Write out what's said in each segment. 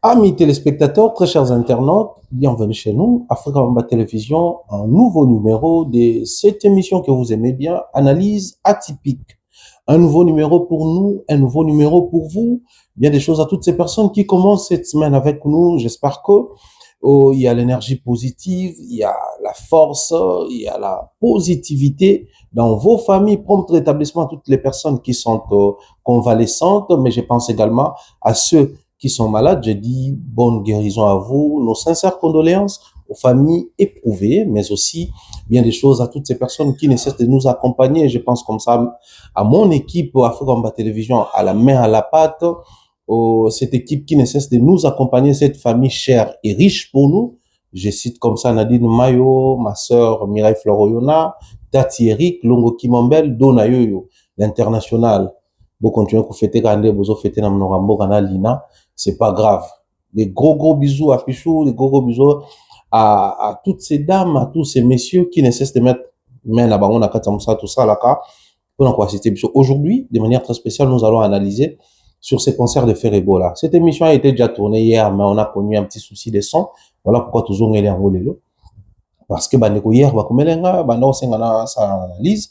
Amis téléspectateurs, très chers internautes, bienvenue chez nous, Africa Mamba Télévision, un nouveau numéro de cette émission que vous aimez bien, Analyse atypique. Un nouveau numéro pour nous, un nouveau numéro pour vous. Bien des choses à toutes ces personnes qui commencent cette semaine avec nous. J'espère que il y a l'énergie positive, il y a la force, il y a la positivité dans vos familles. Prompt rétablissement à toutes les personnes qui sont convalescentes, mais je pense également à ceux qui sont malades. Je dis bonne guérison à vous, nos sincères condoléances aux familles éprouvées, mais aussi bien des choses à toutes ces personnes qui ne cessent de nous accompagner. Je pense comme ça à mon équipe Africa Mamba Télévision, à la main à la pâte, cette équipe qui ne cesse de nous accompagner, cette famille chère et riche pour nous. Je cite comme ça Nadine Mayo, ma sœur Mireille Floroyona, Tati Eric, Longo Kimambel, Dona Yoyo, l'international. Vous continuez à fêter quand vous fêtez dans Mnorambo, Lina, c'est pas grave. Des gros bisous à Pichou, des gros bisous à toutes ces dames, à tous ces messieurs qui ne cessent de mettre main à Bangon, à Katamoussa, tout ça, là, pour encore assister. Aujourd'hui, de manière très spéciale, nous allons analyser sur ces concerts de Ferrego-là. Cette émission a été déjà tournée hier, mais on a connu un petit souci de son. Voilà pourquoi tous on est en haut. Parce que, hier, ça analyse.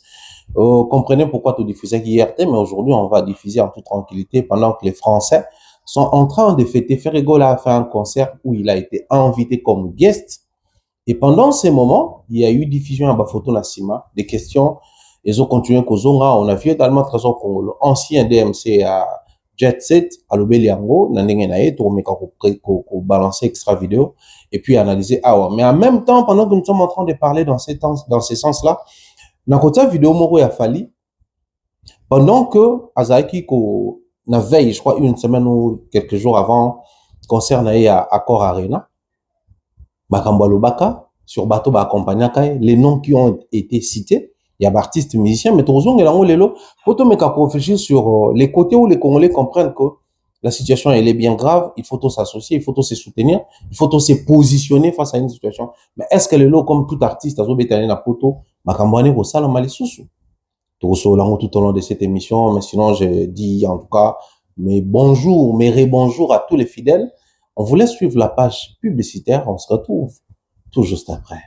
Comprenez pourquoi tu diffusais hier, mais aujourd'hui, on va diffuser en toute tranquillité pendant que les Français sont en train de fêter. Ferrego-là a fait un concert où il a été invité comme guest. Et pendant ces moments, il y a eu diffusion à Bafoto Nassima, des questions. Ils ont continué Kozonga. On a vu également Trésor Congo, l'ancien DMC à Jet Set, à l'Obeliango, Nandengenae, pour balancer extra vidéo, et puis analyser. Ah ouais. Mais en même temps, pendant que nous sommes en train de parler dans ces sens-là, dans la vidéo Moro a fallu, pendant que Azaiki, la veille, je crois, une semaine ou quelques jours avant, concert à Accor Arena, Bakambalo Baka, sur Bateau Bakompagna, les noms qui ont été cités, il y a artistes musiciens, mais toujours, il y a lelo, pour réfléchir sur les côtés où les Congolais comprennent que la situation, elle est bien grave, il faut tous s'associer, il faut tous se soutenir, il faut tous se positionner face à une situation. Mais est-ce que lelo, comme tout artiste, azo bétané na poto, Bakambane Rosala Malisusu? Tout au long de cette émission, mais sinon, je dis en tout cas, mes bonjours, mes rebonjours à tous les fidèles. On vous laisse suivre la page publicitaire. On se retrouve tout juste après.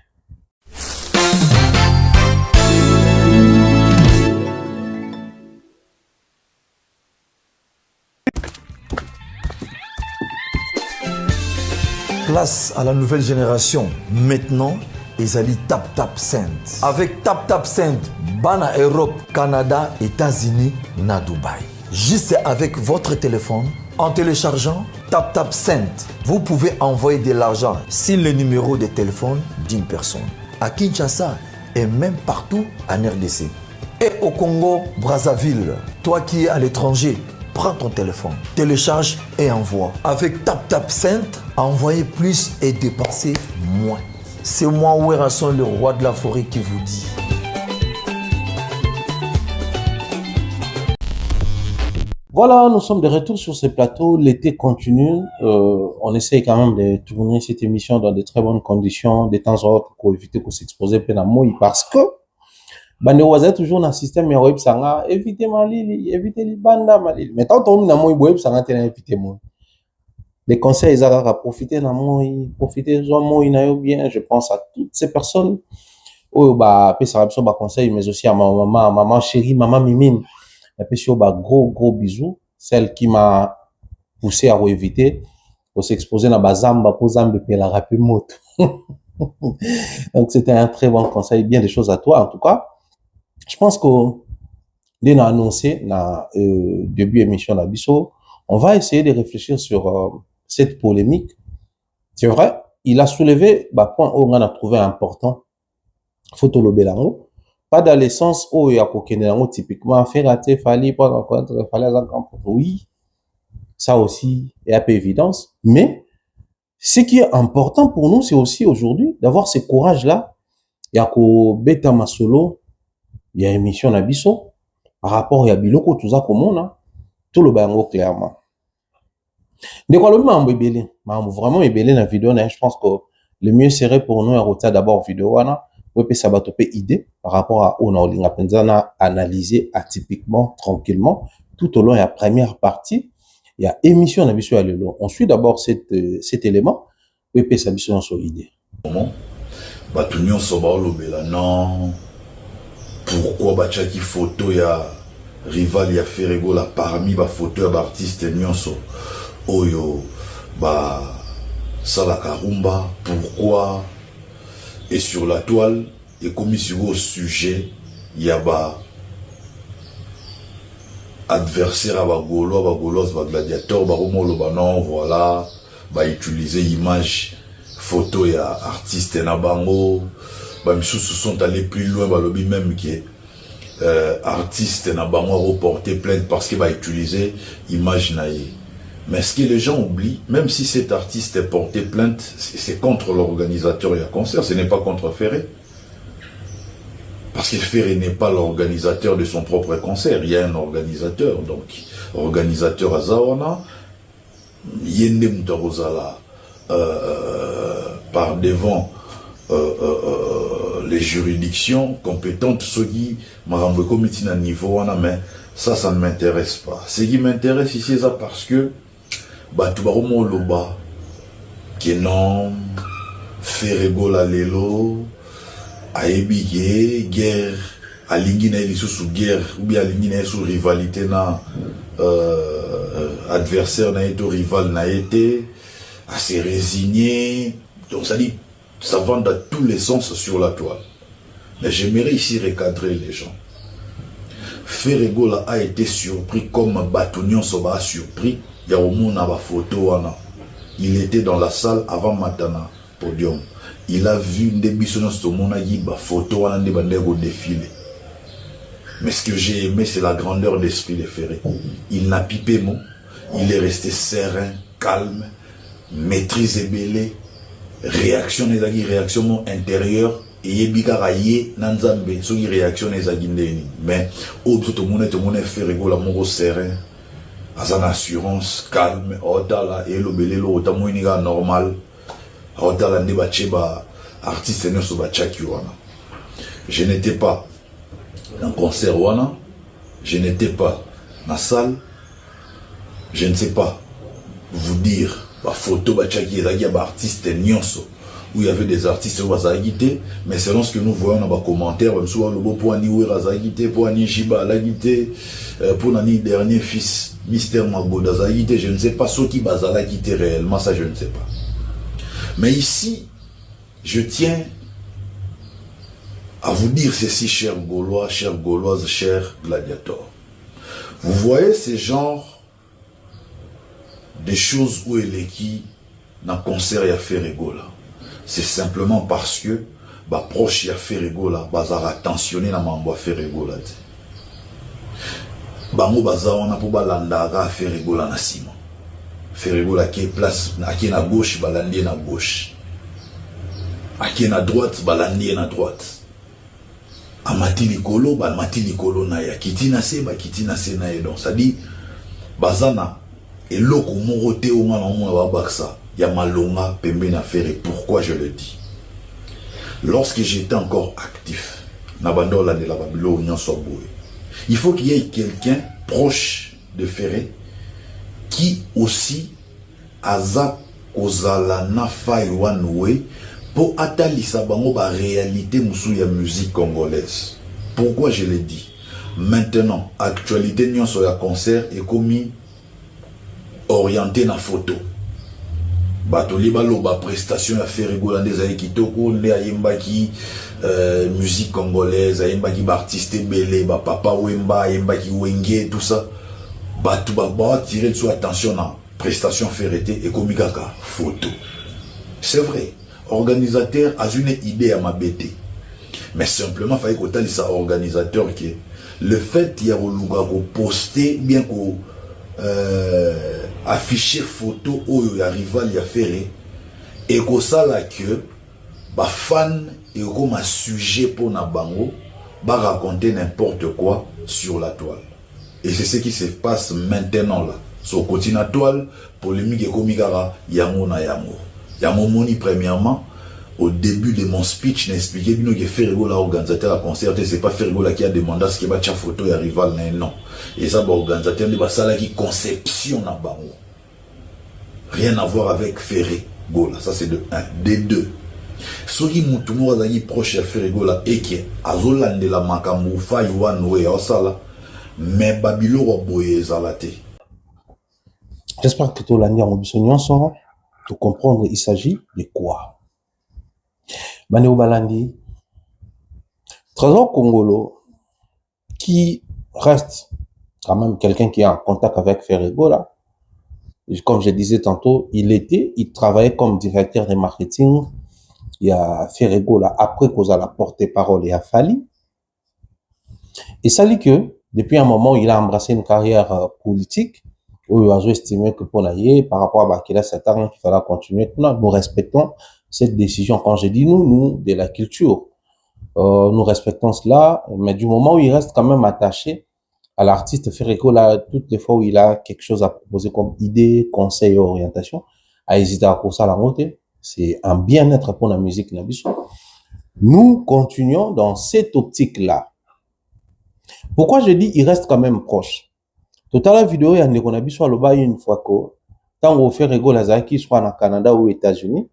Place à la nouvelle génération. Maintenant, Ezali Tap Tap Send. Avec Tap Tap Send, Bana Europe, Canada, États-Unis, na Dubaï. Juste avec votre téléphone, en téléchargeant Tap Tap Send, vous pouvez envoyer de l'argent sur le numéro de téléphone d'une personne. À Kinshasa et même partout en RDC. Et au Congo, Brazzaville, toi qui es à l'étranger, prends ton téléphone, télécharge et envoie. Avec Tap Tap Send, envoyez plus et dépensez moins. C'est moi, Ouerasson, le roi de la forêt, qui vous dit. Voilà, nous sommes de retour sur ce plateau. L'été continue. On essaye quand même de tourner cette émission dans de très bonnes conditions, de temps en temps, pour éviter qu'on s'expose plein à mouille. Parce que, Bandewazet toujours dans le système, mais sanga, évitez Malili, évitez les banda Malili. Mais tant qu'on a mouille, web sanga, t'es invité moi. Les conseils, ils ont profiter d'un mouille, profiter de mouille, bien. Je pense à toutes ces personnes. Oh, bah, après, ça va conseil, mais aussi à ma maman chérie, maman Mimine. Et puis, sur gros bisous. Celle qui m'a poussé à éviter, pour s'exposer dans Bazamba, pour Zambe, puis la rapide moto. Donc, c'était un très bon conseil. Bien des choses à toi, en tout cas. Je pense qu'on a annoncé, dans début émission d'Abisso, on va essayer de réfléchir sur cette polémique. C'est vrai, il a soulevé, point où on a trouvé important. Photo le belango. Pas dans le sens où il y a typiquement faire rater, fallait pas oui, ça aussi est un peu évidence. Mais ce qui est important pour nous, c'est aussi aujourd'hui d'avoir ce courage-là. Il y a qu'au bêta masolo, il y a émission Nabiso, par rapport à Biloko, tout ça comme on a, tout le bango clairement. De quoi le membre est belé, vraiment est belé dans la vidéo, je pense que le mieux serait pour nous à retirer d'abord vidéo, oui, ça va topper idée par rapport à on a analysé atypiquement, tranquillement, tout au long de la première partie. Il y a émission na biso ya lelo. On suit d'abord cet élément. Et sa mission sur idée. Comment? Bato nyonso baolobela non. Pourquoi bachaki photo ya rival ya Ferregola parmi ba photo ya artiste nyonso oyo ba salaka rumba? Pourquoi? Et sur la toile et commis sur au sujet ya ba adversaire à ba gaulois ba gladiateur ba romolo ba non voilà ba utiliser image photo ya artiste na bango ba misusu sont allés plus loin ba lobby même qui artiste na bango reporter plainte parce que ba utiliser image na ye. Mais ce que les gens oublient, même si cet artiste est porté plainte, c'est contre l'organisateur et un concert, ce n'est pas contre Ferré. Parce que Ferré n'est pas l'organisateur de son propre concert, il y a un organisateur, donc organisateur à Zawana, Yende Moutarozala, par devant les juridictions compétentes, ceux qui m'ont commis à niveau, mais ça ne m'intéresse pas. Ce qui m'intéresse ici, c'est ça parce que Batubaromo Loba, qui non, Ferregola Lelo, Aebige, guerre, Alingina sous guerre, ou bien Alingina sous rivalité na adversaire na été, rival na été, à se résigner. Donc ça dit, ça vend dans tous les sens sur la toile. Mais j'aimerais ici recadrer les gens. Ferregola a été surpris comme Batunion Soba a surpris. Il y a au monde à la photo. Il était dans la salle avant Matana, podium. Il a vu une débissonnance de mon aïe, photo à au défilé. Mais ce que j'ai aimé, c'est la grandeur d'esprit de Ferré. Il n'a pipé mot. Il est resté serein, calme, maîtrise et belé. Réaction intérieure. Et yebikaraye nanzambe so qui réaction les agindeni mais au tout le monde fait rigoler mon serein azan assurance calme odala et le belelo otamoiniga normal odala ne bacheba artiste ne so bachaki wana. Je n'étais pas dans concert wana, je n'étais pas dans salle, je ne sais pas vous dire ba photo bachaki ezaki ba artiste nyonso où il y avait des artistes qui ont guité, mais selon ce que nous voyons dans les commentaires, soit le beau pour Aniwe Razagité, pour Anishiba Lagité, pour Nani dernier fils, Mister Magoda Zagité, je ne sais pas ce qui bazala guité réellement, ça je ne sais pas. Mais ici, je tiens à vous dire ceci, chers Gaulois, chères Gauloises, chers gladiateurs. Vous voyez ces genres de choses où il est qui dans le concert il y a Ferregola. C'est simplement parce que bah proche ya Ferregola bazara tensionné na mambo Ferregola bango bazawana po balandaka Ferregola na sima Ferregola qui place qui na gauche balandi na gauche qui na droite balandi na droite amati likolo ba mati likolo na ya kitina se na ya donc ça dit bazana eloko morote o ngana mo ba baksa. Il y a Malonga, Pembe na Ferré. Pourquoi je le dis? Lorsque j'étais encore actif, il faut qu'il y ait quelqu'un proche de Ferré qui aussi aza kozala na faiwanwe pour atalisa bango ba réalité musu ya musique congolaise. Pourquoi je le dis? Maintenant, actualité nyonso ya concert est commis orienté na photo. Batoli baloba prestation à Ferregola des aïe kitoko ne ayembaki musique congolaise ayembaki ba artiste belé ba papa wemba ayembaki wenge tout ça batu ba tirer sur attention na prestation ferreté et komikaka photo. C'est vrai, organisateur a une idée à ma bête. Mais simplement fallait qu'on telle ça organisateur qui le fait il y a au poster bien qu'au afficher photo où il rival y a Ferré et que ça là que ba fan et comme un sujet pour na bango va raconter n'importe quoi sur la toile et c'est ce qui se passe maintenant là sur côté na toile polémique et komigara yango na yango moni premièrement Au début de mon speech, j'ai expliqué que Ferrego, l'organisateur à concert, c'est pas Ferrego qui a demandé à ce qu'il y ait une photo et rival, non. Et ça, l'organisateur, c'est qui conception na bango. Rien à voir avec Ferrego, ça c'est de 1. De 2. Ce qui m'a toujours dit proche à Ferrego, et qui a zolande la makamou, faïwan, ouais, ça mais Babylon va boyer zalate. J'espère que tout l'année en besoin sont de comprendre il s'agit de quoi. Manéo Balandi, Trésor Congolo, qui reste quand même quelqu'un qui est en contact avec Ferrego là. Comme je disais tantôt, il travaillait comme directeur de marketing. Il y a Ferrego là, après qu'on a la porte-parole, il y a Fali. Et ça dit que, depuis un moment, il a embrassé une carrière politique, où il a estimé que pour l'ailler, par rapport à qu'il a 7 ans, qu'il fallait continuer. Nous respectons cette décision. Quand je dis nous, de la culture, nous respectons cela, mais du moment où il reste quand même attaché à l'artiste Ferrego, là, toutes les fois où il a quelque chose à proposer comme idée, conseil et orientation, à hésiter à pour ça la montée, c'est un bien-être pour la musique Nabiso. Nous continuons dans cette optique-là. Pourquoi je dis il reste quand même proche? Tout à l'heure, vidéo, il y a un Nabiso à l'Oba une fois que, tant qu'on fait Ferrego Lazaki, soit en Canada ou aux États-Unis,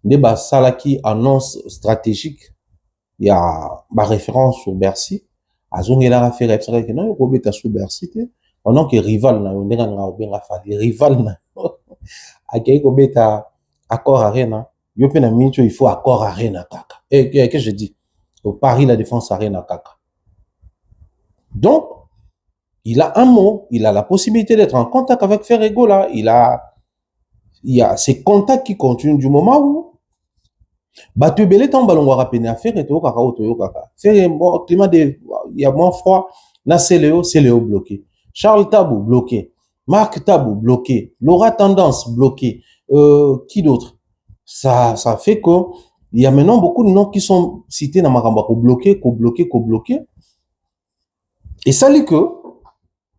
des salaki annonce stratégique, il y a ma référence sur Bercy. Azongela a fait référence que non, il y a sur Bercy. Pendant que rival na, on est rival na. Akei ko beta accord arena. Yo pe na mincho il faut accord arena kaka. Et que je dis au Paris la défense arena kaka. Donc il a un mot, il a la possibilité d'être en contact avec Ferrego là, il y a ces contacts qui continuent du moment où Batu belé tant balongo rappeler à faire et tout kaka ou kaka. Faire bon climat de il y a moins froid, na c'est Léo bloqué. Charles Tabou bloqué. Marc Tabou bloqué. Laura Tendance bloqué. Qui d'autre? Ça fait que il y a maintenant beaucoup de noms qui sont cités dans Makamba ko bloqué. Et ça dit que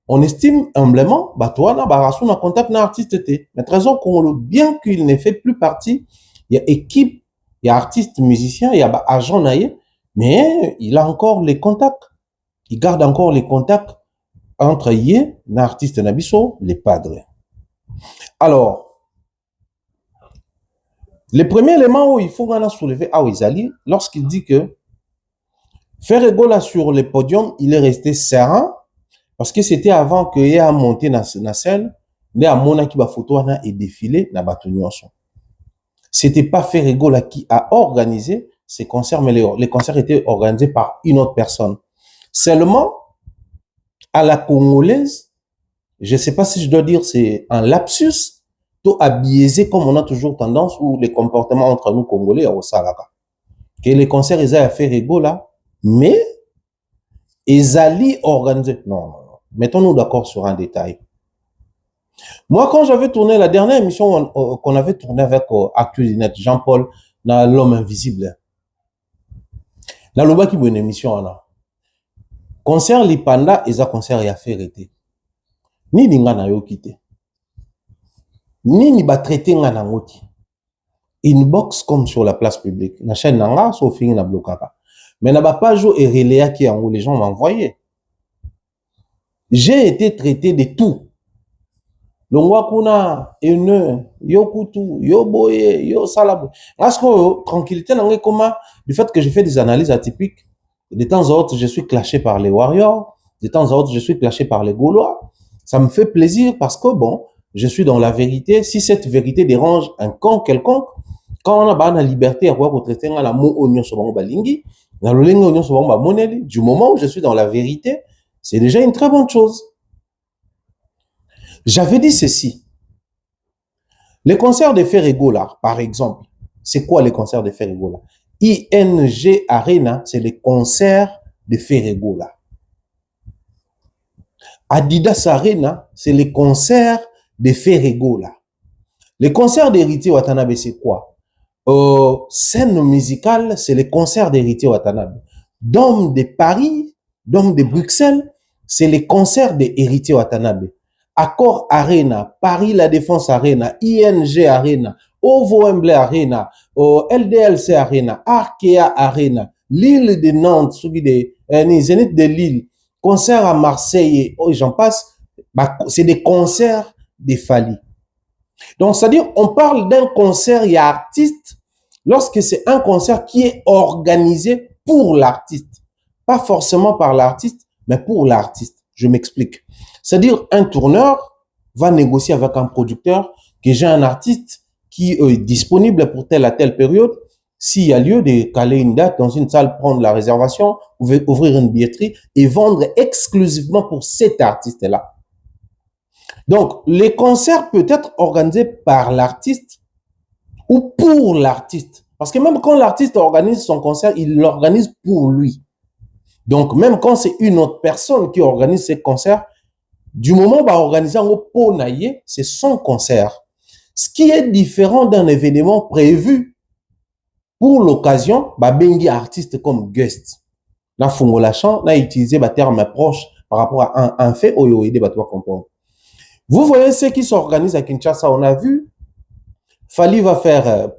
on estime humblement Batouana Barassou na contact na artiste té. Mais Trésor Congolo, bien qu'il ne fait plus partie, il y a équipe, il y a artiste musicien, il y a agent naïe, mais il a encore les contacts. Il garde encore les contacts entre Yé, l'artiste Nabiso, les padres. Alors, le premier élément où il faut soulever à Ouizali, lorsqu'il dit que Ferrego là sur le podium, il est resté serein, parce que c'était avant qu'il ait à monter dans la scène, il a monté qui va photo et défilé dans la C'était pas Ferrego là qui a organisé ces concerts, mais les concerts étaient organisés par une autre personne. Seulement, à la congolaise, je sais pas si je dois dire c'est un lapsus, tout à biaiser comme on a toujours tendance, ou les comportements entre nous congolais au Salaka. Que les concerts, ils ont fait Ferrego là, mais ils allaient organiser. Non. Mettons-nous d'accord sur un détail. Moi, quand j'avais tourné la dernière émission qu'on avait tourné avec Actualinet, Jean-Paul, dans L'Homme Invisible, dans le bas qui une émission, concert Lipanda, ils ont concert ya Ferrete. Ni linga na yo kite. Ni ba traité nga na ngoti. Inbox comme sur la place publique. La chaîne nanga, sauf fini na blokaka. Mais na ba page et relais qui en les gens m'envoyaient. J'ai été traité de tout. Longwa kuna, ene, yo kutu, yo boye, yo salabo. Parce que tranquillité nanga comment, du fait que je fais des analyses atypiques, de temps en temps, je suis clashé par les Warriors, de temps en temps, je suis clashé par les Gaulois. Ça me fait plaisir parce que, bon, je suis dans la vérité. Si cette vérité dérange un camp quelconque, quand on a la liberté à voir traiter la mot oignon sur mon balingi, dans le lingue oignon sur mon moneli, du moment où je suis dans la vérité, c'est déjà une très bonne chose. J'avais dit ceci. Les concerts de Ferrego là, par exemple, c'est quoi les concerts de Ferrego là? ING Arena, c'est les concerts de Ferrego là. Adidas Arena, c'est les concerts de Ferrego là. Les concerts d'Héritier Watanabe, c'est quoi? Scène musicale, c'est les concerts d'Héritier Watanabe. Dôme de Paris, Dôme de Bruxelles, c'est les concerts d'Héritier Watanabe. Accor Arena, Paris La Défense Arena, ING Arena, OVO Wembley Arena, LDLC Arena, Arkea Arena, Lille de Nantes, Zénith de Lille, concert à Marseille, et j'en passe, bah, c'est des concerts de Fally. Donc, c'est-à-dire, on parle d'un concert, il y a artiste, lorsque c'est un concert qui est organisé pour l'artiste. Pas forcément par l'artiste, mais pour l'artiste. Je m'explique. C'est-à-dire, un tourneur va négocier avec un producteur que j'ai un artiste qui est disponible pour telle à telle période. S'il y a lieu de caler une date dans une salle, prendre la réservation, ouvrir une billetterie et vendre exclusivement pour cet artiste-là. Donc, les concerts peuvent être organisés par l'artiste ou pour l'artiste. Parce que même quand l'artiste organise son concert, il l'organise pour lui. Donc, même quand c'est une autre personne qui organise ses concerts, du moment où on va organiser un pour naïe, c'est son concert. Ce qui est différent d'un événement prévu pour l'occasion, bah, bengi artiste comme guest. Là, Fungo Lachan, là, utiliser le terme proche par rapport à un fait, oyo, aider, bah, toi comprendre. Vous voyez ceux qui s'organisent à Kinshasa, on a vu, Fally va faire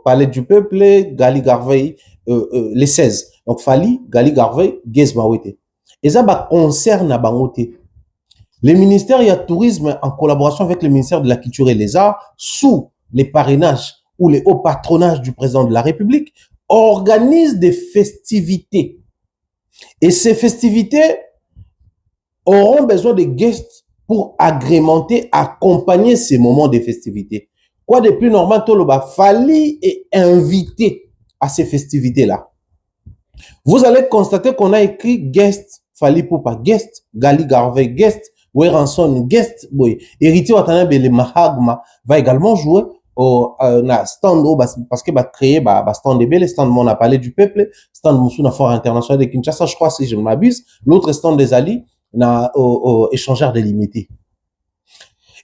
Palais du Peuple, Gali Garvey, les 16. Donc Fally, Gali Garvey, Guess Mawete. Et ça va concerne à Bangote. Le ministère du Tourisme, en collaboration avec le ministère de la Culture et des Arts, sous les parrainages ou les hauts patronages du président de la République, organise des festivités. Et ces festivités auront besoin de guests pour agrémenter, accompagner ces moments de festivités. Quoi de plus normal, Toloba, Fally est invité à ces festivités-là. Vous allez constater qu'on a écrit guest, Fally Poupa guest, Gali Garvey guest, Weranson guest, Héritier Watanabe le Mahagma va également jouer au stand parce que va créer stand de bel stand on a parlé du peuple, stand Moussou Fort international de Kinshasa, je crois si je ne m'abuse, l'autre stand des Ali na échangeur délimité.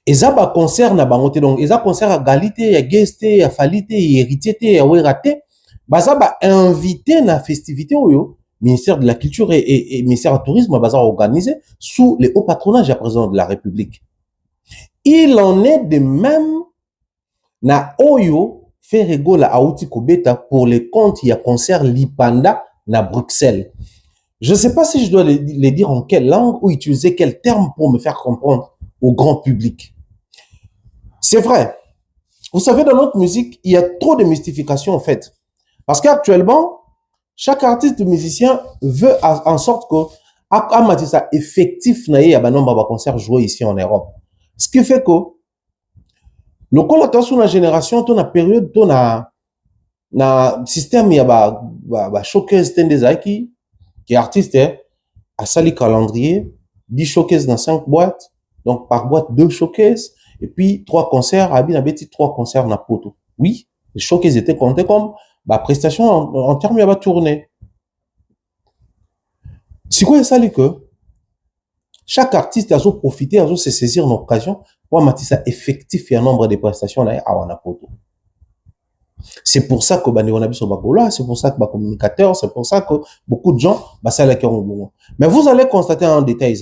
Et ça va concert na bangote donc et ça concert à Galité, à Guesté, à Falité, à Héritier, à Weraté, bah ça va inviter na festivité oyo ministère de la Culture et ministère du Tourisme va organiser sous les hauts patronages du président de la République. Il en est de même na oyo fait rigole à Outi Kobeta pour les comptes il y a concert Lipanda na Bruxelles. Je ne sais pas si je dois les dire en quelle langue ou utiliser quel terme pour me faire comprendre au grand public. C'est vrai. Vous savez, dans notre musique, il y a trop de mystification en fait. Parce qu'actuellement, chaque artiste musicien veut en sorte que ça effectif na y a nombre de concerts joués ici en Europe. Ce qui fait que le col sur la génération, ton la période, ton na système il y a showcase tendez qui est artiste à sali calendrier 10 showcases dans 5 boîtes, donc par boîte 2 showcases et puis 3 concerts à Binabeti 3 concerts na poto. Oui, les showcases étaient comptés comme prestation en termes de tournée. C'est quoi ça que chaque artiste a profité, a se saisir une occasion pour mettre ça effectif et un nombre de prestations là à Wanapoto. C'est pour ça que on a vu sur Bagola, c'est pour ça que communicateur, c'est pour ça que beaucoup de gens ça là qui ont. Mais vous allez constater en détail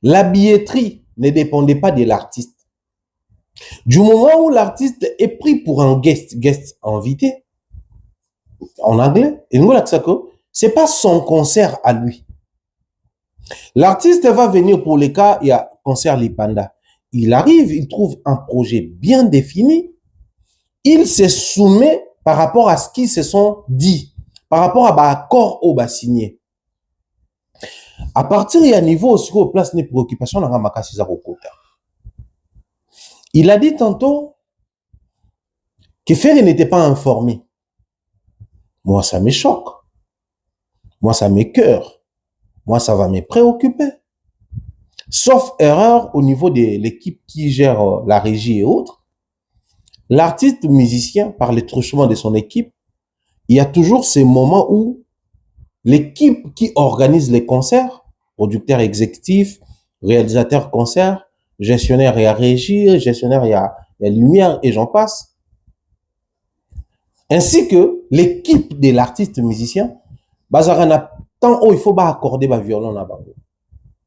la billetterie ne dépendait pas de l'artiste. Du moment où l'artiste est pris pour un guest invité en anglais, et nous c'est pas son concert à lui. L'artiste va venir pour les cas, il y a concert Lipanda. Il arrive, il trouve un projet bien défini, il se soumet par rapport à ce qu'ils se sont dit, par rapport à l'accord au signé. À partir il y a niveau aussi au place des préoccupations dans Ramakasi Zarokota. Il a dit tantôt que Ferry n'était pas informé. Moi, ça me choque. Moi, ça m'écoeure. Moi, ça va me préoccuper. Sauf erreur au niveau de l'équipe qui gère la régie et autres. L'artiste musicien, par le truchement de son équipe, il y a toujours ces moments où l'équipe qui organise les concerts, producteur exécutif, réalisateur concert, gestionnaire et à régie, gestionnaire et à lumière et j'en passe, ainsi que l'équipe de l'artiste musicien, tant il faut accorder le violon là-bas.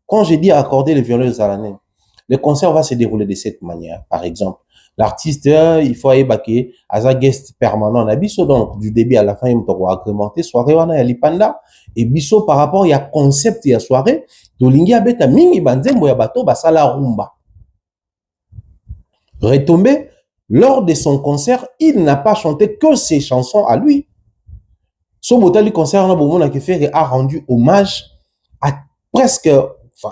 Quand j'ai dit accorder le violon aux Alanais, le concert va se dérouler de cette manière, par exemple. l'artiste, il faut aller baquer à sa guest permanent na biso, donc du début à la fin il m'a agrémenté soirée wana ya lipanda et biso par rapport il y a concept il y a soirée tolingi abeta mingi banzembo ya bato basala rumba. Retombé, lors de son concert, il n'a pas chanté que ses chansons à lui. Son botali concert a rendu hommage à presque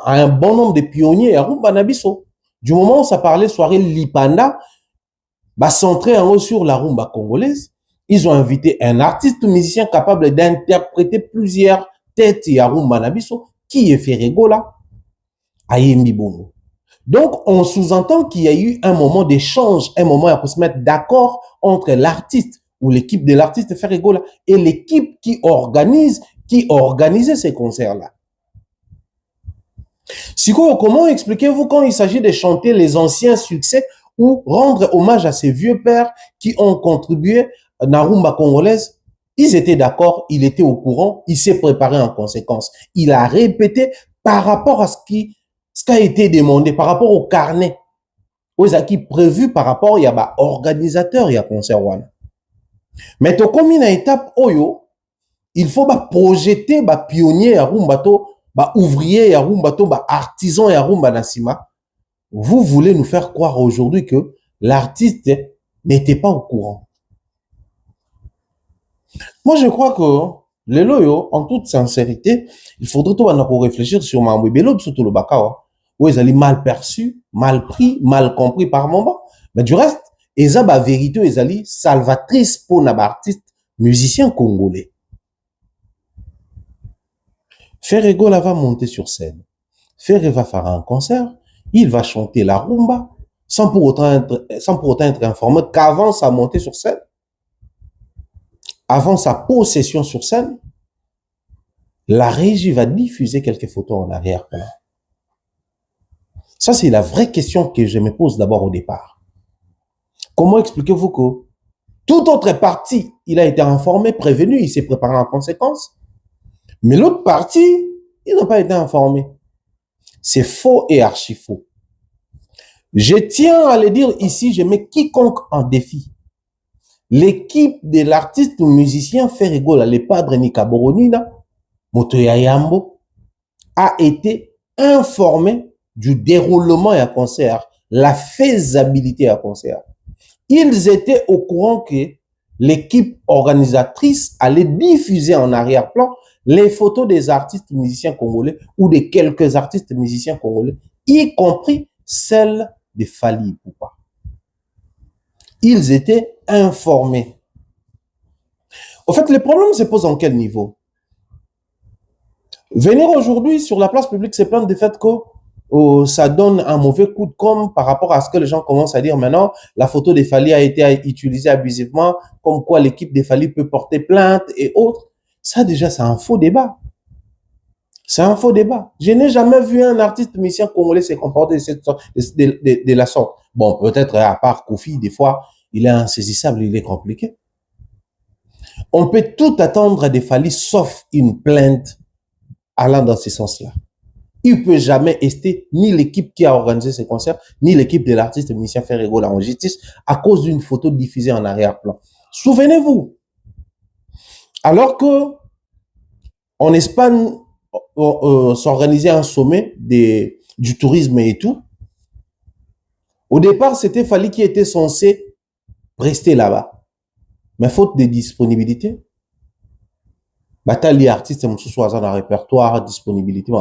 à un bon nombre de pionniers à rumba na biso. Du moment où ça parlait soirée lipanda, centré en haut sur la rumba congolaise, ils ont invité un artiste musicien capable d'interpréter plusieurs têtes à rumba na biso, qui est Ferregola, Ayembi Bongo. Donc, on sous-entend qu'il y a eu un moment d'échange, un moment à se mettre d'accord entre l'artiste ou l'équipe de l'artiste Ferregola et l'équipe qui organisait ces concerts-là. Siko, comment expliquez-vous quand il s'agit de chanter les anciens succès ou rendre hommage à ces vieux pères qui ont contribué à la rumba congolaise? Ils étaient d'accord, il était au courant, il s'est préparé en conséquence. Il a répété par rapport à ce qui a été demandé, par rapport au carnet, aux acquis prévus par rapport, il y a organisateur, il y a concert. Mais to comme une étape, il faut projeter pionnier à rumbato, ouvrier à rumbato, artisan à rumba nasima. Vous voulez nous faire croire aujourd'hui que l'artiste n'était pas au courant. Moi, je crois que les loyaux, en toute sincérité, il faudrait tout réfléchir sur ma mobile, surtout le bakawa, où ils allaient mal perçus, mal pris, mal compris par moment. Mais du reste, ils ont la vérité, ils allaient salvatrice pour les artistes, musiciens congolais. Ferregola va monter sur scène. Ferre va faire un concert. Il va chanter la rumba sans pour autant être informé qu'avant sa montée sur scène, avant sa possession sur scène, la régie va diffuser quelques photos en arrière-plan. Ça, c'est la vraie question que je me pose d'abord au départ. Comment expliquez-vous que toute autre partie, il a été informé, prévenu, il s'est préparé en conséquence, mais l'autre partie, il n'a pas été informé. C'est faux et archi faux. Je tiens à le dire ici, je mets quiconque en défi. L'équipe de l'artiste ou musicien Ferregola, le padre Nikaboronina, Motoya Yambo, a été informé du déroulement à concert, la faisabilité à concert. Ils étaient au courant que l'équipe organisatrice allait diffuser en arrière-plan les photos des artistes musiciens congolais ou de quelques artistes musiciens congolais, y compris celles de Fally Ipupa. Ils étaient informés. Au fait, le problème se pose en quel niveau? Venir aujourd'hui sur la place publique se plaindre du fait que ça donne un mauvais coup de com' par rapport à ce que les gens commencent à dire maintenant. La photo de Fally a été utilisée abusivement, comme quoi l'équipe de Fally peut porter plainte et autres. Ça, déjà, c'est un faux débat. C'est un faux débat. Je n'ai jamais vu un artiste musicien congolais se comporter de la sorte. Bon, peut-être à part Kofi, des fois, il est insaisissable, il est compliqué. On peut tout attendre de Fally sauf une plainte allant dans ce sens-là. Il ne peut jamais rester ni l'équipe qui a organisé ce concert, ni l'équipe de l'artiste musicien Ferregola en justice à cause d'une photo diffusée en arrière-plan. Souvenez-vous, alors que en Espagne, s'organisait un sommet du tourisme et tout, au départ, c'était Fally qui était censé rester là-bas. Mais faute de disponibilité, les artistes sont dans le répertoire, disponibilité,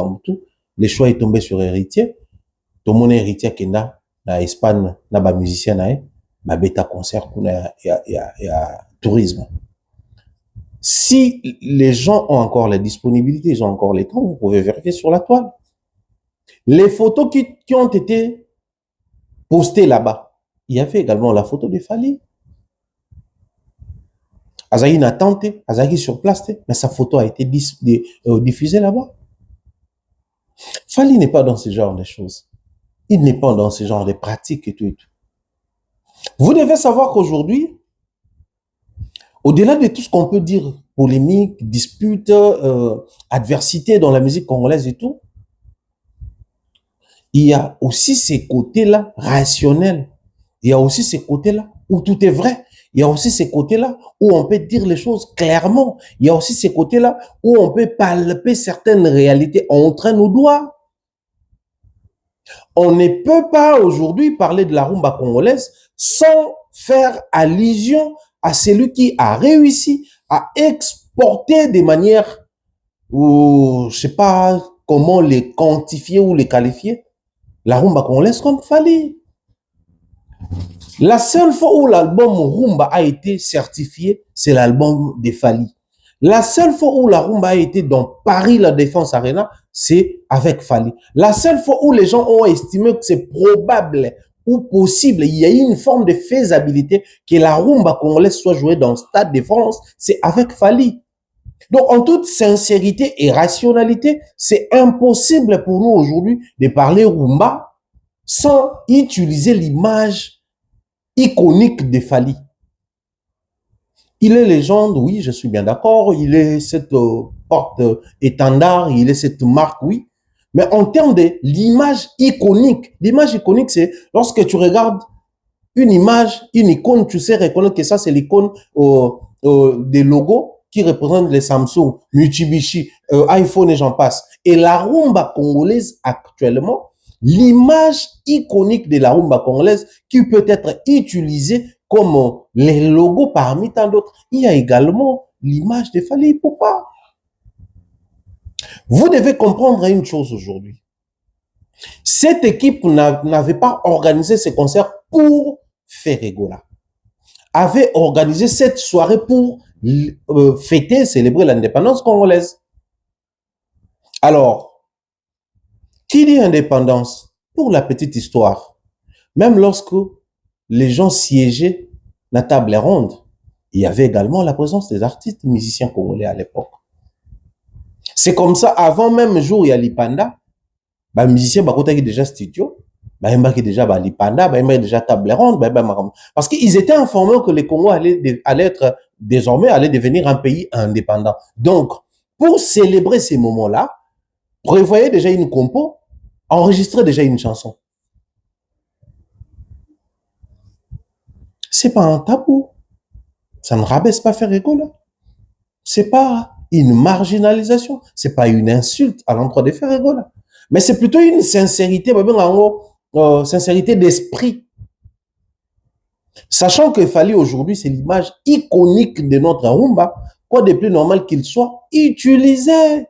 le choix est tombé sur Héritier. Tout le monde est Héritier qui est là, en Espagne, il y a des musiciens, bêta concert, il y a tourisme. Si les gens ont encore la disponibilité, ils ont encore les temps, vous pouvez vérifier sur la toile. Les photos qui ont été postées là-bas, il y avait également la photo de Fally. Azaki n'a tenté, Azaki sur place, mais sa photo a été diffusée là-bas. Fally n'est pas dans ce genre de choses. Il n'est pas dans ce genre de pratiques et tout et tout. Vous devez savoir qu'aujourd'hui, au-delà de tout ce qu'on peut dire, polémique, dispute, adversité dans la musique congolaise et tout, il y a aussi ces côtés-là rationnels Il y a aussi ces côtés-là où tout est vrai. Il y a aussi ces côtés-là où on peut dire les choses clairement. Il y a aussi ces côtés-là où on peut palper certaines réalités. On traîne nos doigts. On ne peut pas aujourd'hui parler de la rumba congolaise sans faire allusion à celui qui a réussi à exporter de manière, ou je sais pas comment les quantifier ou les qualifier, la rumba congolaise comme Fally. La seule fois où l'album Rumba a été certifié, c'est l'album de Fally. La seule fois où la rumba a été dans Paris, la Défense Arena, c'est avec Fally. La seule fois où les gens ont estimé que c'est probable ou possible, il y a eu une forme de faisabilité que la rumba congolaise soit jouée dans le Stade de France, c'est avec Fally. Donc, en toute sincérité et rationalité, c'est impossible pour nous aujourd'hui de parler rumba sans utiliser l'image iconique de Fally. Il est légende, oui, je suis bien d'accord. Il est cette porte-étendard, il est cette marque, oui. Mais en termes de l'image iconique, c'est lorsque tu regardes une image, une icône, tu sais reconnaître que ça, c'est l'icône des logos qui représentent les Samsung, Mitsubishi, iPhone et j'en passe. Et la rumba congolaise actuellement, l'image iconique de la rumba congolaise qui peut être utilisée comme les logos parmi tant d'autres. Il y a également l'image de Fally Ipupa. Vous devez comprendre une chose aujourd'hui. Cette équipe n'avait pas organisé ce concert pour Ferregola. Avait organisé cette soirée pour fêter, célébrer l'indépendance congolaise. Alors, qui dit indépendance? Pour la petite histoire, même lorsque les gens siégeaient la table ronde, il y avait également la présence des artistes musiciens congolais à l'époque. C'est comme ça, avant même jour, il y a l'Ipanda, les musiciens qui déjà studio, qui déjà l'Ipanda, déjà table ronde, parce qu'ils étaient informés que le Congo allait devenir un pays indépendant. Donc, pour célébrer ces moments-là, prévoyez déjà une compo, enregistrez déjà une chanson. C'est pas un tabou. Ça ne rabaisse pas Ferregola. C'est pas une marginalisation. C'est pas une insulte à l'endroit de Ferregola. Mais c'est plutôt une sincérité, sincérité d'esprit. Sachant que Fally aujourd'hui, c'est l'image iconique de notre rumba. Quoi de plus normal qu'il soit utilisé?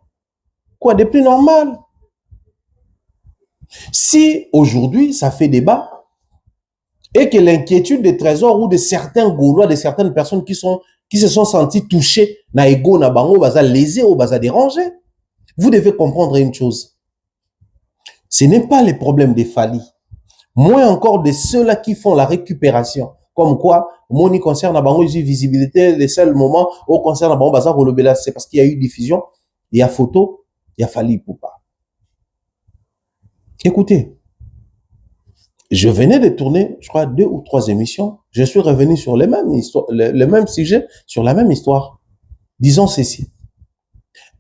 Quoi de plus normal? Si aujourd'hui, ça fait débat, et que l'inquiétude des trésors ou de certains Gaulois, de certaines personnes qui se sont sentis touchés, na ego, na bango, baza lésés ou baza dérangés, vous devez comprendre une chose. Ce n'est pas les problèmes des Fally, moins encore de ceux-là qui font la récupération. Comme quoi, moni concerne bango, ils ont visibilité, les seuls moments où concerne bango, baza relobela, c'est parce qu'il y a eu diffusion, il y a photo, il y a Fally Ipupa. Écoutez, je venais de tourner, je crois, 2 ou 3 émissions. Je suis revenu sur les mêmes histoires, le même sujet, sur la même histoire. Disons ceci.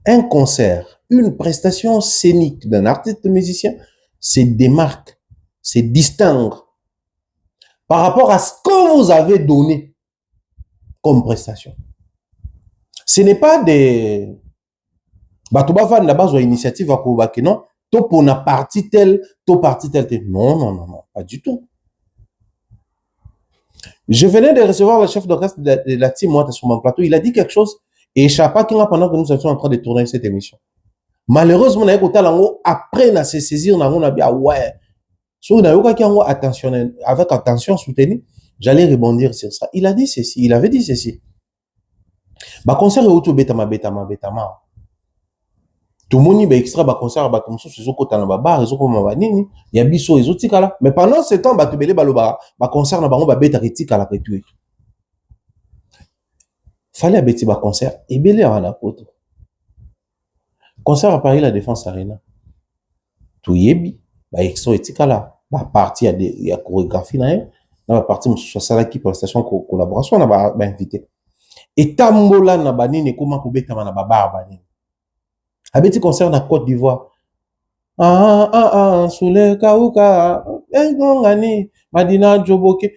Un concert, une prestation scénique d'un artiste musicien, c'est démarque, c'est distingue par rapport à ce que vous avez donné comme prestation. Ce n'est pas des... Batouba la base ou initiative à Koubaki, non? Pour na partie telle, telle. Non, pas du tout. Je venais de recevoir le chef d'orchestre de la team Moata sur mon plateau. Il a dit quelque chose et échappa pendant que nous étions en train de tourner cette émission. Malheureusement, après, on s'est saisi, on a dit, ah ouais. So, avec attention soutenue, j'allais rebondir sur ça. Il a dit ceci, il avait dit ceci. Concert est auto betama. Tout le monde a extra concert ba comme ça sur côté na ba réseau comme ba nini ya biso ezotikala mais pendant ce temps ba tebele baloba ba concert na bango ba beta retikala ke tout. Fallait beti ba concert et belé à la côte. Concert à Paris la Défense Arena. Tout yebi ba extra etikala ba partie ya chorégraphie na ba partie sur ça qui prestation collaboration na ba invité. Et tambola na ba nini comment ko beta na ba ba nini. Abeti concert na Côte d'Ivoire. Sous le Kauka, ngani, Madina Djoboke.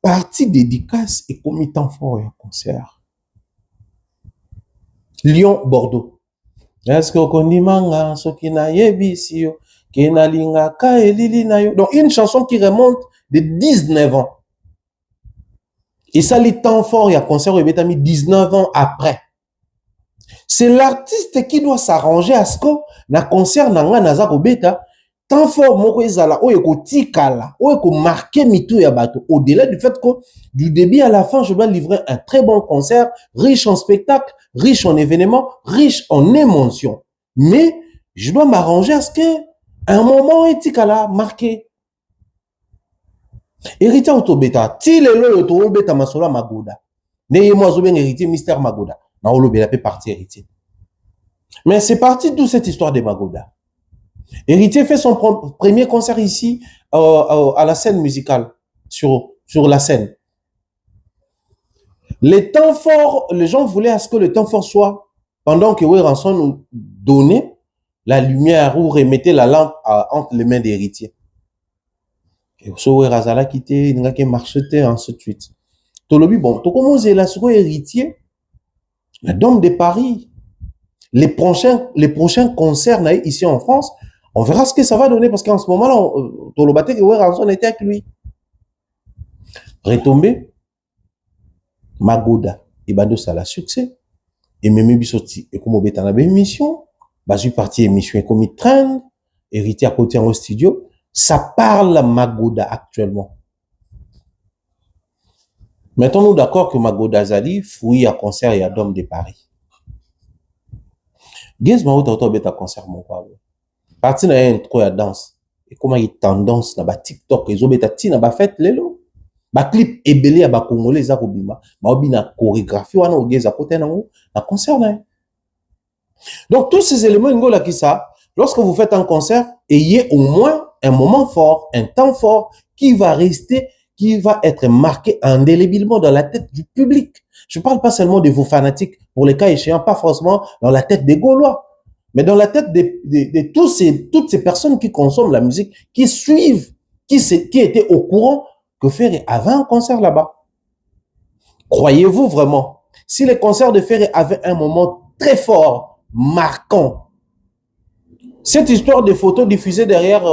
Partie dédicace et comme temps fort un concert. Lyon, Bordeaux. Est-ce que vous manga soki na yebisi yo kena linga ka elili na yo. Donc une chanson qui remonte de 19 ans. Et ça les temps fort il y a concert il a mis 19 ans après. C'est l'artiste qui doit s'arranger à ce que na concert nanga naza ko beta temps fort moko ezala o eko tikala o eko marquer mitou ya bato au-delà du fait que du début à la fin je dois livrer un très bon concert riche en spectacles, riche en événements, riche en émotions. Mais je dois m'arranger à ce que un moment etikala marqué. Héritier autobeta ti lelo autobeta masolo magoda. Ne moi zo ben héritier mystère magoda. Na olobela pe parti héritier. Mais c'est parti de toute cette histoire de magoda. Héritier fait son premier concert ici à la scène musicale, sur la scène. Les temps forts, les gens voulaient à ce que le temps fort soit pendant que Ranson nous donnait la lumière ou remettait la lampe entre les mains d'Héritier. Et ce Razala quitté, il n'a qu'à marcher ainsi de suite. Tolobi bon, tu commences là sur Héritier, la Dôme de Paris, les prochains concerts ici en France. On verra ce que ça va donner parce qu'en ce moment-là, Tolobate et Ranson était avec lui. Retombé, Magoda, et Bado ça la succès. Et même Bissoti, et comme on est en émission, Basu parti émission et comme il traîne, héritier à côté en studio, ça parle Magoda actuellement. Mettons-nous d'accord que Magoda Zali fouille à concert et à Dôme de Paris. Qu'est-ce que tu as concert mon quoi? Parti na un trop à danse et comment il tendance na ba TikTok ils ont betati na ba fête lelo ba clip ebelé à ba congolais za kobima ba obina chorégraphie wana ogeza côté nango na concert na. Donc tous ces éléments ngola qui ça lorsque vous faites un concert ayez au moins un moment fort, un temps fort qui va rester, qui va être marqué indélébilement dans la tête du public. Je parle pas seulement de vos fanatiques pour les cas échéants, pas forcément dans la tête des Gaulois. Mais dans la tête de toutes ces personnes qui consomment la musique, qui suivent, qui étaient au courant que Ferré avait un concert là-bas. Croyez-vous vraiment, si les concerts de Ferré avaient un moment très fort, marquant, cette histoire de photos diffusées derrière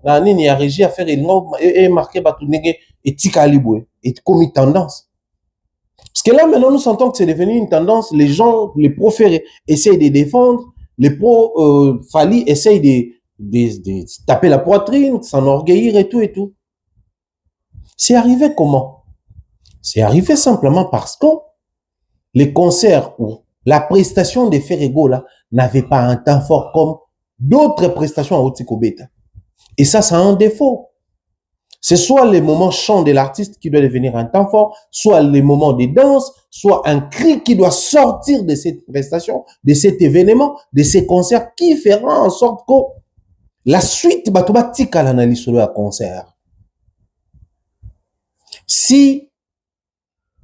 la ligne et régie à Ferré est marquée par tout et Tikaliboué, et comme une tendance. Parce que là, maintenant, nous sentons que c'est devenu une tendance, les gens, les proférés, essayent de défendre. Les pros Fali essayent de taper la poitrine, s'enorgueillir et tout et tout. C'est arrivé comment? C'est arrivé simplement parce que les concerts ou la prestation de Ferrego là n'avait pas un temps fort comme d'autres prestations à Otikobeta. Et ça, c'est un défaut. C'est soit les moments chants de l'artiste qui doit devenir un temps fort, soit les moments de danse, soit un cri qui doit sortir de cette prestation, de cet événement, de ces concerts qui fera en sorte que la suite batoba tika l'analyse sur le concert. Si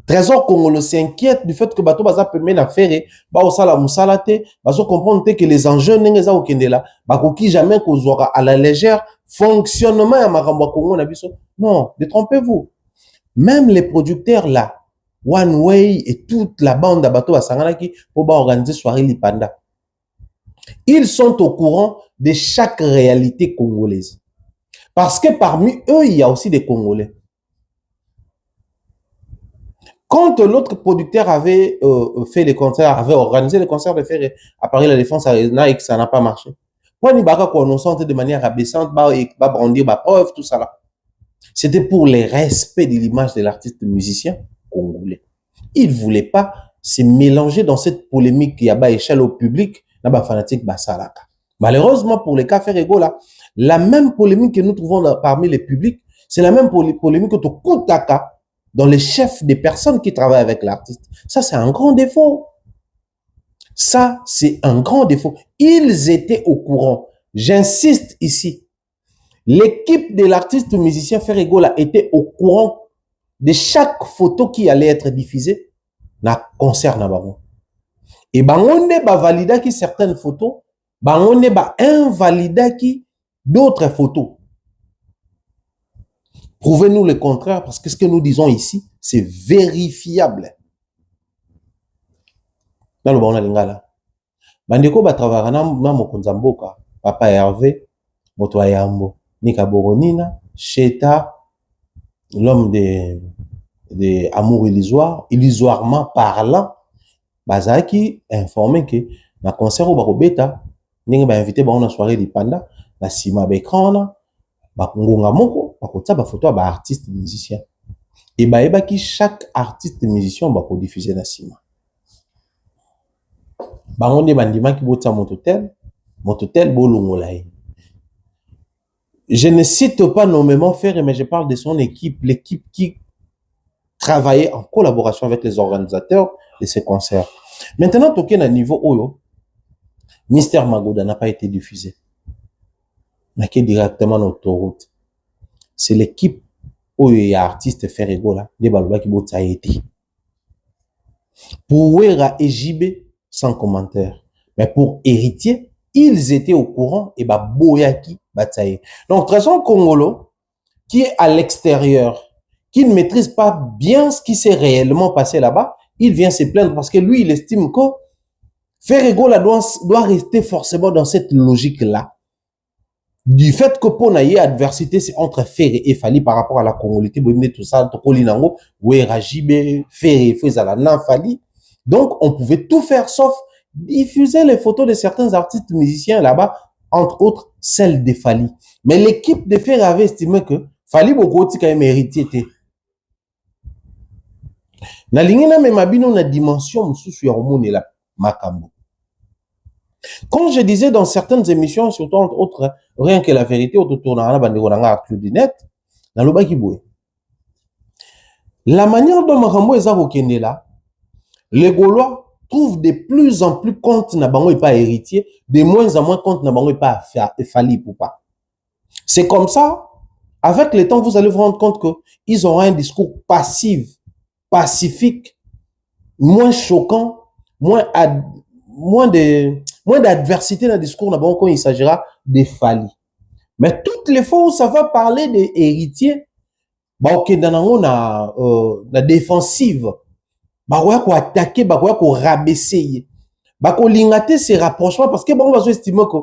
Trésor Congolo s'inquiète du fait que bato baza permet na faire ba osala musalate, bazo comprendre que les enjeux n'engeza okendela, bakoki jamais kozwaka à la légère fonctionnement ya makambo Congo na biso. Non, détrompez-vous. Même les producteurs là, One Way et toute la bande à bateau à Sanganaki pour organiser soirée Lipanda. Ils sont au courant de chaque réalité congolaise. Parce que parmi eux, il y a aussi des Congolais. Quand l'autre producteur avait fait les concerts, avait organisé les concerts de faire à Paris la Défense Arena et que ça n'a pas marché. Pourquoi n'y baka qu'on sente de manière abaissante, bah brandir, bah preuve, tout ça là. C'était pour le respect de l'image de l'artiste musicien congolais. Il ne voulait pas se mélanger dans cette polémique qui a bas échelle au public, na ba fanatique ba salaka. Malheureusement pour les cas Ferrego là, la même polémique que nous trouvons parmi les publics, c'est la même polémique que tu Koutaka dans les chefs des personnes qui travaillent avec l'artiste. Ça, c'est un grand défaut. Ça, c'est un grand défaut. Ils étaient au courant. J'insiste ici. L'équipe de l'artiste musicien Ferrego était au courant de chaque photo qui allait être diffusée dans le concert. Et on a validé qui certaines photos, on a invalidé qui d'autres photos. Prouvez-nous le contraire, parce que ce que nous disons ici, c'est vérifiable. Dans le bon lingala. Bandeko ba travaillera na mokonza mboka, papa Hervé, moto ayambo, Nika Boronina, Cheta, l'homme de amour illusoire, illusoirement parlant, bazaki informé que na concert au bakobeta, ninge ba invité ba na soirée di panda, na sima ba écran na, ba ngonga moko, ba kotsa ba photo ba artiste musicien. Et ba eba ki chaque artiste musicien ba ko diffuser na sima. Bangonde bandima ki botsa mototel bolongola. Je ne cite pas nommément Ferré, mais je parle de son équipe, l'équipe qui travaillait en collaboration avec les organisateurs de ces concerts. Maintenant, toqué à niveau Oyo, Mister Magoda n'a pas été diffusé. Il n'a directement dans l'autoroute. C'est l'équipe Oyo et artiste Ferrego là, des Baloba qui botsa été. Pour Wera et JB, sans commentaire. Mais pour Héritier, ils étaient au courant et Boyaki Bataille. Donc, Tresson Congolo, qui est à l'extérieur, qui ne maîtrise pas bien ce qui s'est réellement passé là-bas, il vient se plaindre parce que lui, il estime que Ferrego doit rester forcément dans cette logique-là. Du fait que pour naïe adversité, c'est entre Ferré et Fali par rapport à la congolité, tout ça, Tokolinango, Wera JB, Ferré, Fezalana, Fali. Donc, on pouvait tout faire sauf diffuser les photos de certains artistes musiciens là-bas, entre autres celles de Fali. Mais l'équipe de Ferré avait estimé que Fali Bokoti quand même héritier était. Na lingina me mabino na dimension mususu ya homone la makambo. Quand je disais dans certaines émissions, surtout entre autres, rien que la vérité, autour de la bandeko na Arthur Dinet, na loba ki boye. La manière dont makambo eza kokende là, les Gaulois trouvent de plus en plus compte na bango et pas héritier, de moins en moins compte na bango et pas Fali pour pas. C'est comme ça, avec le temps, vous allez vous rendre compte qu'ils auront un discours passif, pacifique, moins choquant, moins d'adversité dans le discours na bango quand il s'agira de Fali. Mais toutes les fois où ça va parler des héritiers, bah ok, dans la défensive, bah ouais, qu'on attaquer, bah ouais, qu'on rabaisser, bah qu'on lingater ces rapprochements parce que bon, on va estimer que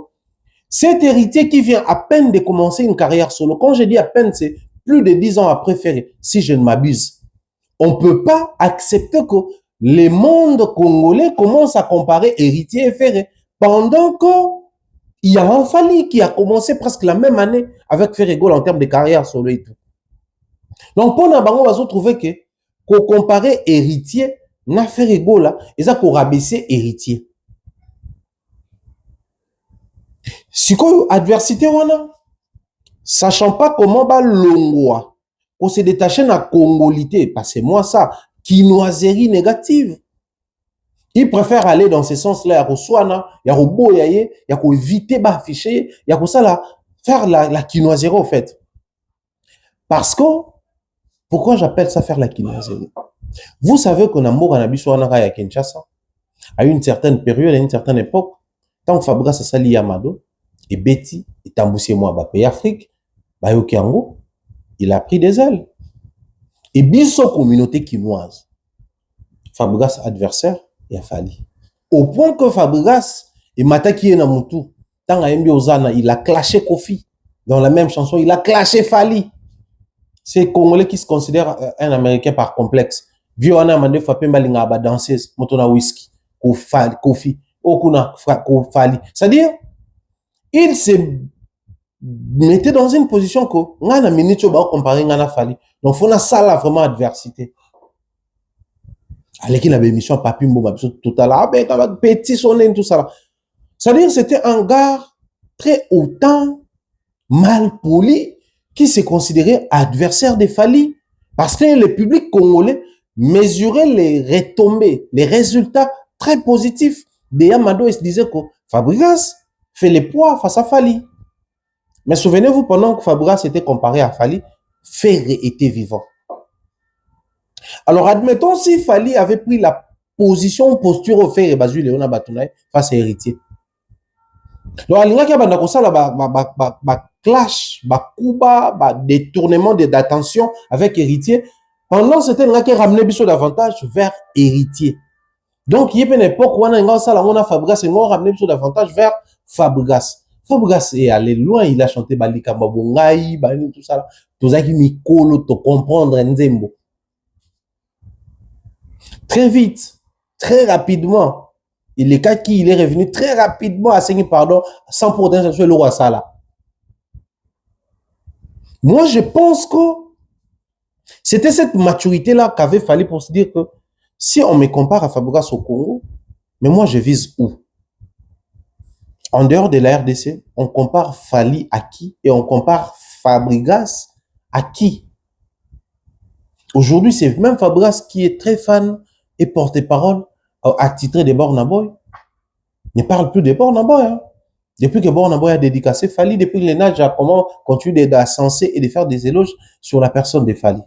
cet héritier qui vient à peine de commencer une carrière solo, quand je dis à peine, c'est plus de 10 ans après Ferré, si je ne m'abuse. On peut pas accepter que le monde congolais commence à comparer héritier et Ferré pendant que il y a un Fali qui a commencé presque la même année avec Ferré en termes de carrière solo et tout. Donc, pour nous, on va se trouver que qu'on comparer héritier na Ferré là, et ça qu'on rabaisser héritier. Si quoi adversité wana, sachant pas comment ba longwa, on se détacher na congolité, parce que moi ça, quinoiserie négative. Il préfère aller dans ce sens-là, ya ko soana, ya ko boyaye, ya ko éviter ba afficher, ya ko ça là, faire la quinoiserie au fait. Parce que, pourquoi j'appelle ça faire la quinoiserie? Vous savez qu'on a mort en abisso à Kinshasa, à une certaine période, à une certaine époque, tant que Fabregas Sali Yamado, et Betty, et Tamboussé moi, pays Afrique, Bayokiango, il a pris des ailes. Et biso communauté quinoise, Fabregas adversaire, il a fallu. Au point que Fabregas, et Mataki Namutu, tant à Mbi Ozana, il a clashé Kofi. Dans la même chanson, il a clashé Fali. C'est Congolais qui se considère un Américain par complexe. Viona Mande Fapemba Lingaba danseuse, Motona Whisky, Kofi, Okuna Fali. C'est-à-dire, il se mettait dans une position que ngana minute ba comparer ngana Fali. Donc faut na ça vraiment adversité. Allez qu'il avait émission Papi Mboma tout à l'heure avec petit sonné tout ça. C'est-à-dire c'était un gars très autant mal poli qui se considérait adversaire de Fali parce que le public congolais mesurait les retombées, les résultats très positifs de Yamado et se disait que Fabregas fait les poids face à Fali. Mais souvenez-vous, pendant que Fabregas était comparé à Fali, Ferré était vivant. Alors, admettons si Fali avait pris la posture au Ferré Bazui Léona Batounaï face à Héritier. Donc, alingaki abanda kosala ba clash, ba kuba, ba détournement d'attention avec héritier. Pendant ce temps, alingaki ramener biso davantage vers héritier. Donc, il y a une époque où on a Fabregas et on a ramené biso davantage vers Fabregas. Fabregas est allé loin, il a chanté Balika Mabongaï, tout ça. Tout ça qui mikolo to comprendre Nzembo. Très vite, très rapidement. Il est revenu très rapidement à signer pardon sans pour autant chercher le roi Sala. Moi, je pense que c'était cette maturité-là qu'avait fallu pour se dire que si on me compare à Fabregas au Congo, mais moi, je vise où? En dehors de la RDC, on compare Fali à qui? Et on compare Fabregas à qui? Aujourd'hui, c'est même Fabregas qui est très fan et porte-parole attitré de Burna Boy. Ne parle plus de Burna Boy. Hein. Depuis que Burna Boy a dédicacé Fali, depuis que les Nadja a comment continuer d'ascenser et de faire des éloges sur la personne de Fali.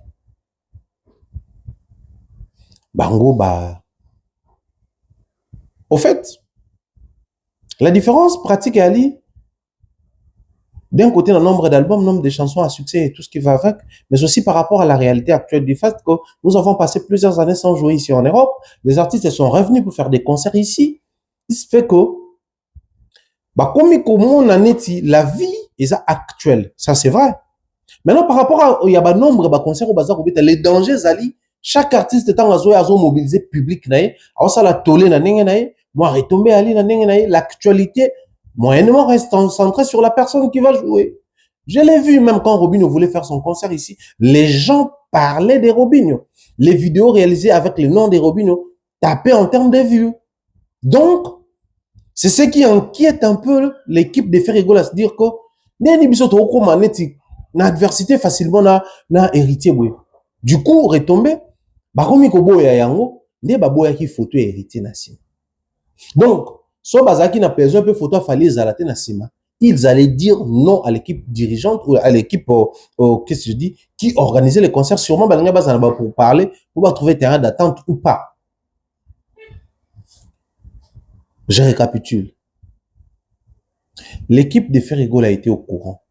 Bango, au fait, la différence pratique est Ali. D'un côté, le nombre d'albums, nombre de chansons à succès et tout ce qui va avec, mais aussi par rapport à la réalité actuelle du fait que nous avons passé plusieurs années sans jouer ici en Europe. Les artistes sont revenus pour faire des concerts ici. Il se fait que, comme on a dit, la vie est actuelle. Ça, c'est vrai. Maintenant, par rapport à, il y a un nombre de concerts au bazar, les dangers, Ali, chaque artiste est en mobilisé public, alors ça la tolé, moi, retomber Ali, l'actualité, moyennement reste centré sur la personne qui va jouer. Je l'ai vu même quand Robinho voulait faire son concert ici. Les gens parlaient des Robinho. Les vidéos réalisées avec le nom des Robinho tapaient en termes de vues. Donc, c'est ce qui inquiète un peu l'équipe de Ferrigo à se dire que l'adversité facilement na héritier. Du coup, retomber, comme il yango, ne baboya qui photo héritier national. Donc, so bazaki na besoin de photo fallait zalater na sima. Ils allaient dire non à l'équipe dirigeante ou à l'équipe, qu'est-ce que je dis, qui organisait les concerts. Sûrement, pour parler, pour trouver terrain d'attente ou pas. Je récapitule. L'équipe de Ferrigo a été au courant.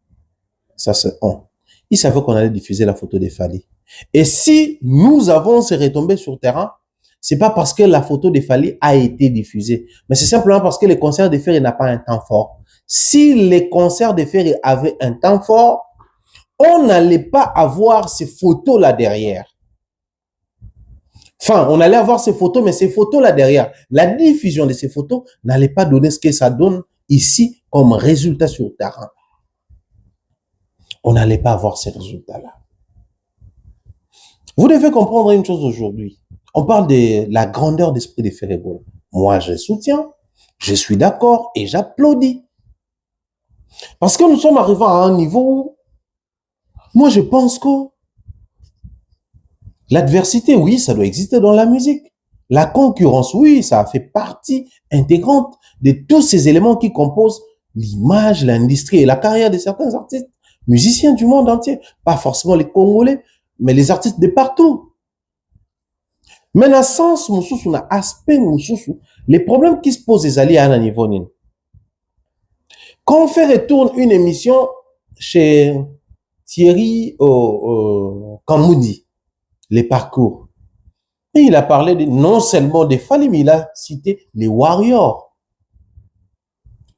Ça, c'est un. Ils savaient qu'on allait diffuser la photo de Fali. Et si nous avons se retombé sur terrain, c'est pas parce que la photo de Fali a été diffusée, mais c'est simplement parce que le concert de Ferry n'a pas un temps fort. Si les concerts de Ferry avaient un temps fort, on n'allait pas avoir ces photos-là derrière. Enfin, on allait avoir ces photos, mais ces photos-là derrière, la diffusion de ces photos n'allait pas donner ce que ça donne ici comme résultat sur terrain. On n'allait pas avoir ces résultats-là. Vous devez comprendre une chose aujourd'hui. On parle de la grandeur d'esprit de Ferrigo. Moi, je soutiens, je suis d'accord et j'applaudis. Parce que nous sommes arrivés à un niveau où, moi, je pense que l'adversité, oui, ça doit exister dans la musique. La concurrence, oui, ça fait partie intégrante de tous ces éléments qui composent l'image, l'industrie et la carrière de certains artistes, musiciens du monde entier. Pas forcément les Congolais, mais les artistes de partout. Mais dans le sens, dans l'aspect, les problèmes qui se posent, les alliés à un niveau. Quand on fait retourne une émission chez Thierry Kamoudi, les parcours, et il a parlé non seulement des Fali, mais il a cité les Warriors.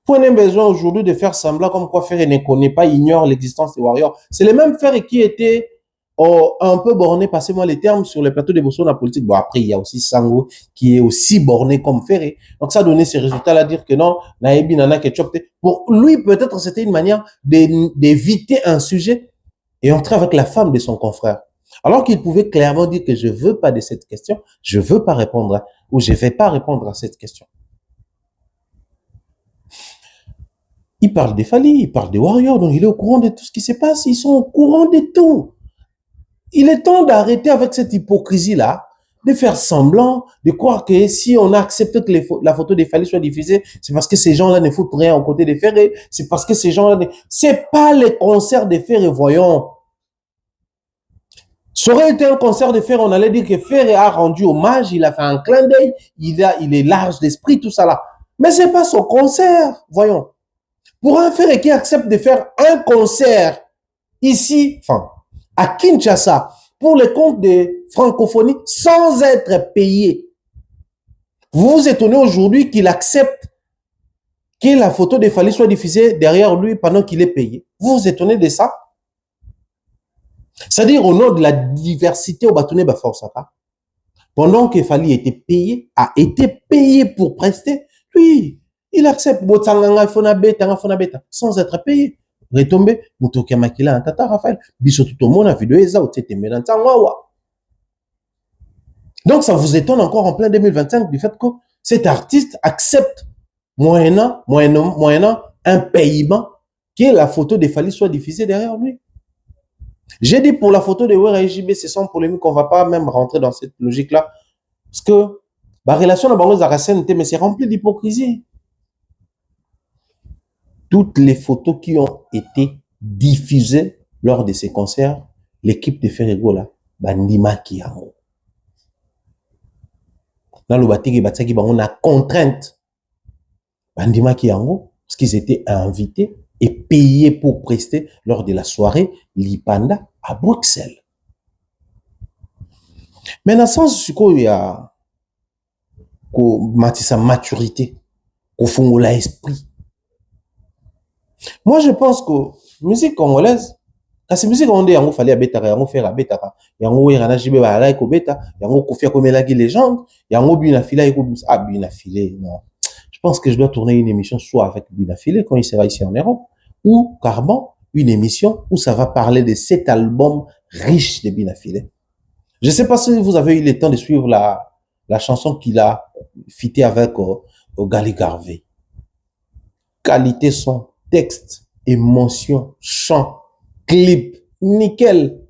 Pour un besoin aujourd'hui de faire semblant comme quoi Ferré ne connaît pas, ignore l'existence des Warriors. C'est les mêmes Ferré qui étaient un peu borné, passez-moi les termes, sur le plateau de Bosso la politique. Bon, après, il y a aussi Sango qui est aussi borné comme Ferré. Donc, ça a donné ces résultats-là, dire que non, Naebi Nana Ketchup. Pour lui, peut-être, c'était une manière d'éviter un sujet et entrer avec la femme de son confrère. Alors qu'il pouvait clairement dire que je veux pas de cette question, je veux pas répondre, ou je vais pas répondre à cette question. Il parle des Fali, il parle des Warriors, donc il est au courant de tout ce qui se passe, ils sont au courant de tout. Il est temps d'arrêter avec cette hypocrisie-là, de faire semblant, de croire que si on accepte que la photo des Fali soit diffusée, c'est parce que ces gens-là ne foutent rien aux côtés des Ferré, c'est parce que ces gens-là, c'est pas les concerts des Ferré, voyons. Ça aurait été un concert de Ferré, on allait dire que Ferré a rendu hommage, il a fait un clin d'œil, il est large d'esprit, tout ça là. Mais c'est pas son concert, voyons. pour un frère qui accepte de faire un concert ici, enfin, à Kinshasa, pour le compte de francophonie, sans être payé. Vous vous étonnez aujourd'hui qu'il accepte que la photo de Fally soit diffusée derrière lui pendant qu'il est payé. Vous vous étonnez de ça? C'est-à-dire au nom de la diversité au bâtonnet Baforsaka, pendant que Fally a été payé pour prester, lui, il accepte sans être payé. Retomber, Mutokia Makila, Tata Raphaël, Biso tout le monde a vidéo Eza, donc ça vous étonne encore en plein 2025 du fait que cet artiste accepte moyennant un paiement que la photo de Fally soit diffusée derrière lui. J'ai dit pour la photo de Wera JB, c'est sans polémique qu'on ne va pas même rentrer dans cette logique-là. Parce que la relation de Bango Zarasen, mais c'est rempli d'hypocrisie. Toutes les photos qui ont été diffusées lors de ces concerts, l'équipe de Ferregola, Bandima Kiyango. Dans le bâtiment, on a contrainte Bandima Kiyango, parce qu'ils étaient invités et payés pour prester lors de la soirée Lipanda à Bruxelles. Mais dans le sens où il y a sa maturité, au fond, l'esprit. Moi, je pense que la musique congolaise, quand c'est musique congolaise, il fallait faire abetara, il y a un Wera JB Bala et Kobeta, il y a un Kofi Akomelagi légende, il y a un Bunafila et Bunafile, non. Je pense que je dois tourner une émission soit avec Bunafile quand il sera ici en Europe, ou Carbon, une émission où ça va parler de cet album riche de Bunafile. Je ne sais pas si vous avez eu le temps de suivre la chanson qu'il a fité avec Gali Garvey. Qualité son, texte, émotion, chant, clip, nickel.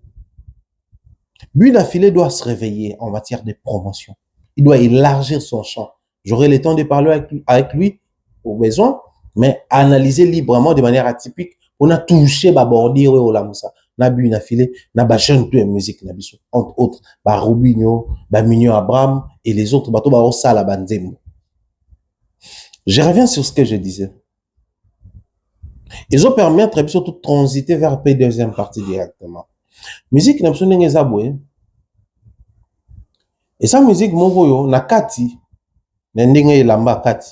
Bunafile doit se réveiller en matière de promotion. Il doit élargir son champ. J'aurai le temps de parler avec lui au besoin, mais analyser librement de manière atypique. On a touché Babordi ou Olamusa. Na Bunafile, na Bachan tout musique na biso. Entre autres, Rubinho, Minio Abraham et les autres bateaux Baosa la Banzemo. Je reviens sur ce que je disais. Ils ont permis à très surtout de transiter vers la deuxième partie directement. Musique n'a pas besoin de et sa musique, mon voyo, na kati, na ndenge lamba kati,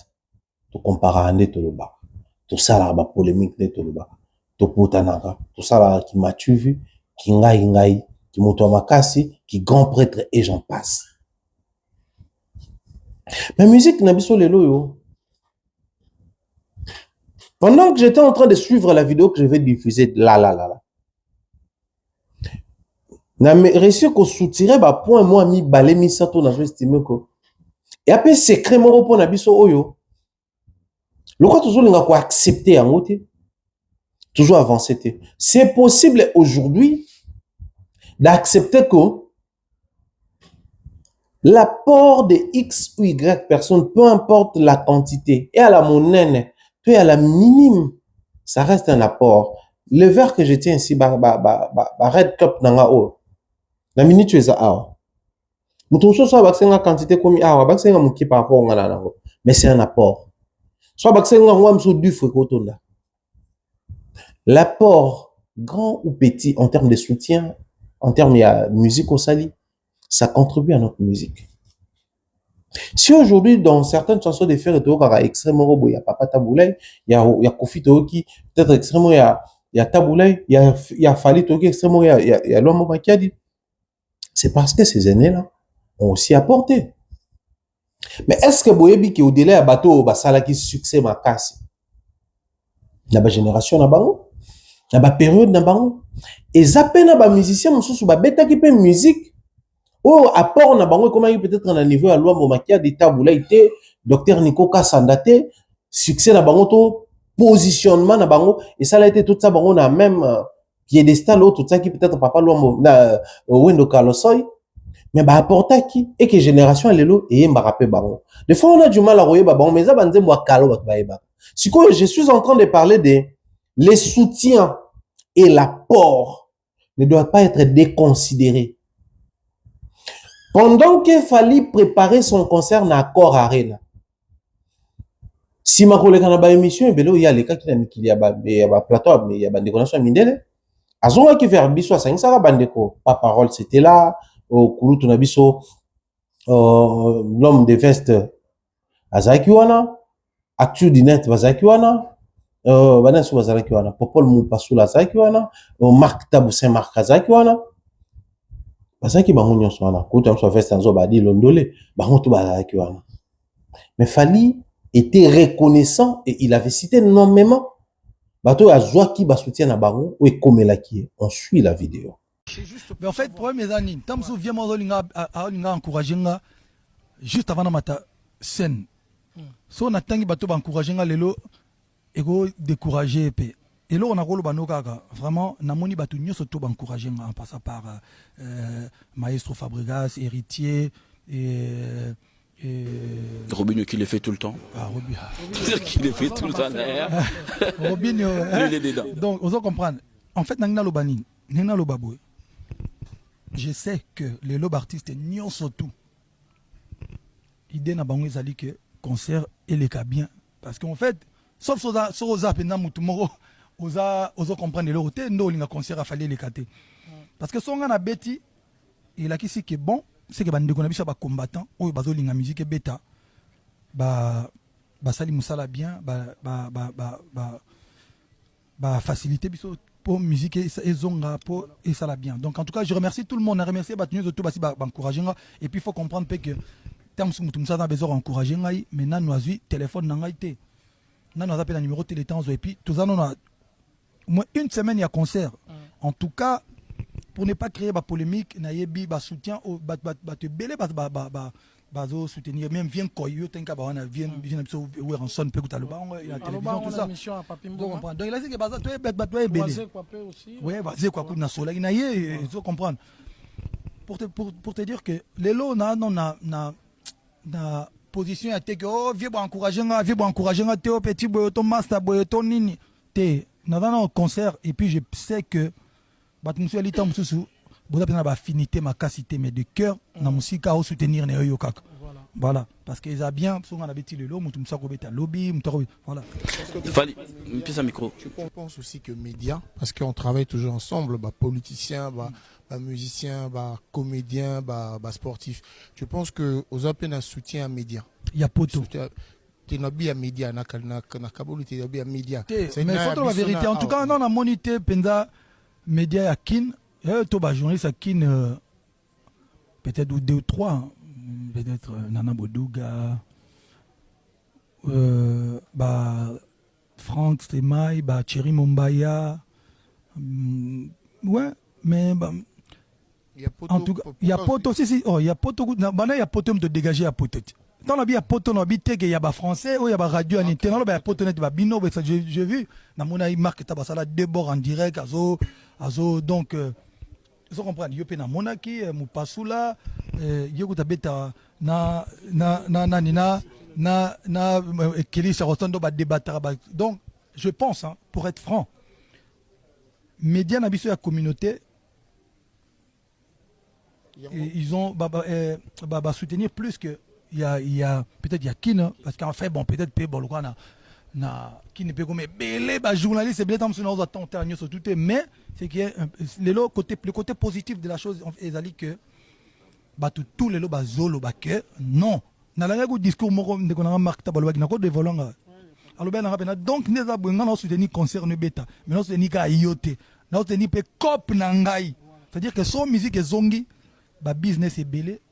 to compara ande to loba, to sala ba polémique de to loba, to potanaka, to sala qui m'a-tu vu, qui ngai, qui moto makasi, qui grand prêtre et j'en passe. Ma musique n'a pas besoin de yo. Pendant que j'étais en train de suivre la vidéo que je vais diffuser, là. Na réussi qu'on soutirer ba point moi mi balé mi sato na je estime ko. Et après secret moko pour na biso oyo. Le quoi toujours linga ko accepter en côté. Toujours avancer. C'est possible aujourd'hui d'accepter que l'apport de X ou Y personnes, peu importe la quantité, et à la monnaie, peu à la minime, ça reste un apport. Le verre que je tiens ici, red cup nanga o. La minute tu es à Moutonso soit vaccin quantité comme vaccin muki par rapport à mais c'est un apport. Soit vaccin ou du fréquentonda. L'apport, grand ou petit, en termes de soutien, en termes de musique au sali, ça contribue à notre musique. Si aujourd'hui, dans certaines chansons de Fer et Toro, il y a extrêmement robo, il y a Papa Taboulay, il y a Kofi Toki, peut-être extrêmement, il y a Taboulay, il y a Fally Toki, extrêmement, il y a Lomo Makiadi. C'est parce que ces aînés-là ont aussi apporté. Mais est-ce que Boyebi qui au-delà à bateau, basala qui succès ma casse? Il y a une génération na bango, il y a une période na bango. Et zappé na ba musicien, moussou ba bêta qui fait musique. Oh, apport na bango, comment il peut-être à niveau à loi Momakia, de Taboula, été, docteur Nico Kassandate, succès na bango, to, positionnement na bango, et ça a été tout ça bango na même piédestal, tout ça qui peut-être papa loi na Wendo Kalosoy, mais bah apporter qui, et que génération elle est là, et m'a rappelé bango. Des fois on a du mal à royer bango, mais ça banze moi kalo ba. Si quoi, je suis en train de parler de les soutiens et l'apport ne doivent pas être déconsidérés. Pendant qu'il fallait préparer son concert dans Accor Arena, Si ma collègue na ba émission et belo ya les cas qui na mikili ya ba plateau mais ya bande connexion mindele azonga ki faire biso 500 bandeko pas parole c'était là au kulutu na biso l'homme de veste azaki wana actu du net bazaki wana bana so bazaki wana Popol Mupasula azaki wana Marc Tabu Saint Marc azaki wana bazaki bango nyonso wana kuta so veste nzo badi londole bango to bazaki wana mais Fally était reconnaissant et il avait cité énormément bato azwaki ba soutien na bango ou ekomelaki on suit la vidéo. Mais en fait, le problème est que tant que je viens encourager juste avant de scène. Si on attend que tu encourager lelo ego décourager et là on a rôle vraiment namoni batu nyoso to encourager en passant par Maestro Fabregas, Héritier et Robinho qui le fait tout le temps. Ah, Robinho. Qui le fait tout le temps d'ailleurs. Robinho. Donc, on doit comprendre. En fait, Nangna Lobani, Nangna Lobaboué. Je sais que les lob artistes n'y ont surtout. Idée n'a pas eu que concert et les cas bien. Parce qu'en fait, sauf sur Oza Pena Moutoumoro, Oza comprendre le roté, nous, il y a concert à fallait les cater. Parce que son gars a bêti, il a qui c'est qui est bon. C'est que bande qu'on a vu ça combattant ou bazo linga musique bêta ba sali musala bien ba faciliter biso pour musique et zonga pour et ça la bien. Donc en tout cas je remercie tout le monde, on a remercié batunios de tout basi ba encourager et puis il faut comprendre que terme sous mutum ça dans besoin encourager ngai maintenant nous azu téléphone na ngai té na nous appelle un numéro téléthon et puis tout ça on a au moins une semaine il y a concert. En tout cas pour ne pas créer la polémique, nayebi ba soutien au te belé ba soutenir même vient koyo tenka ba wana vient ou en son peut la télévision tout ça. Donc il a dit que baza toi toi belé. Ouais, bazé quoi coup na soleil naye, il faut comprendre. Pour te dire que les lots na position a été que oh vieux encourager Théo petit boy ton master boy ton nini. Té dans un concert et puis je sais que batmusu alita mususu boza pena ba affinité ma capacité mais de cœur na musika au soutenir ne yo kaka voilà parce que ils a bien so on a beti le lo mutu musa ko beta lobby mutu voilà Fally pisse un micro. Je pense aussi que médias parce qu'on travaille toujours ensemble bah politiciens bah musiciens bah comédiens bah sportifs. Je pense que aux appels un soutien à médias. Il y a poto t'es nabi à médias na kabulu t'es nabi à médias. Mais faut la vérité en tout cas non na monité penda médias à kin, toi bah journaliste à kin peut-être 2 ou 3, peut-être Nana Bodouga, bah Franck Stemai, bah Thierry Mombaya, ouais, mais bah, en tout cas il y a poto aussi, oh il y a poto, il y a poto de dégager à poto. Dans la vie, il y a poto, il y a français, ou il y a radio en internet, il y a poto net, bino, j'ai vu, dans mon avis, Marc Tabasala débord en direct, donc, ils comprennent, il y a Monaki, Mupasula, il y a donc, je pense, hein, pour être franc, médias n'a la communauté, ils ont soutenir plus que. Il y a peut-être il y a qui parce qu'en fait bon peut-être bon le quoi na qui ne peut comme belé ba journaliste c'est bien tant sur nos attentes sur tout mais c'est que le côté positif de la chose est que ba tout les ba zolo ba que non na la go discours moko de qu'on a marqué tabalwa na ko de volant alors ben na donc ne za bonga na soutenir concerne beta mais non soutenir ka yote na soutenir pe cop na ngai c'est-à-dire que son musique est zongi ba business est belé.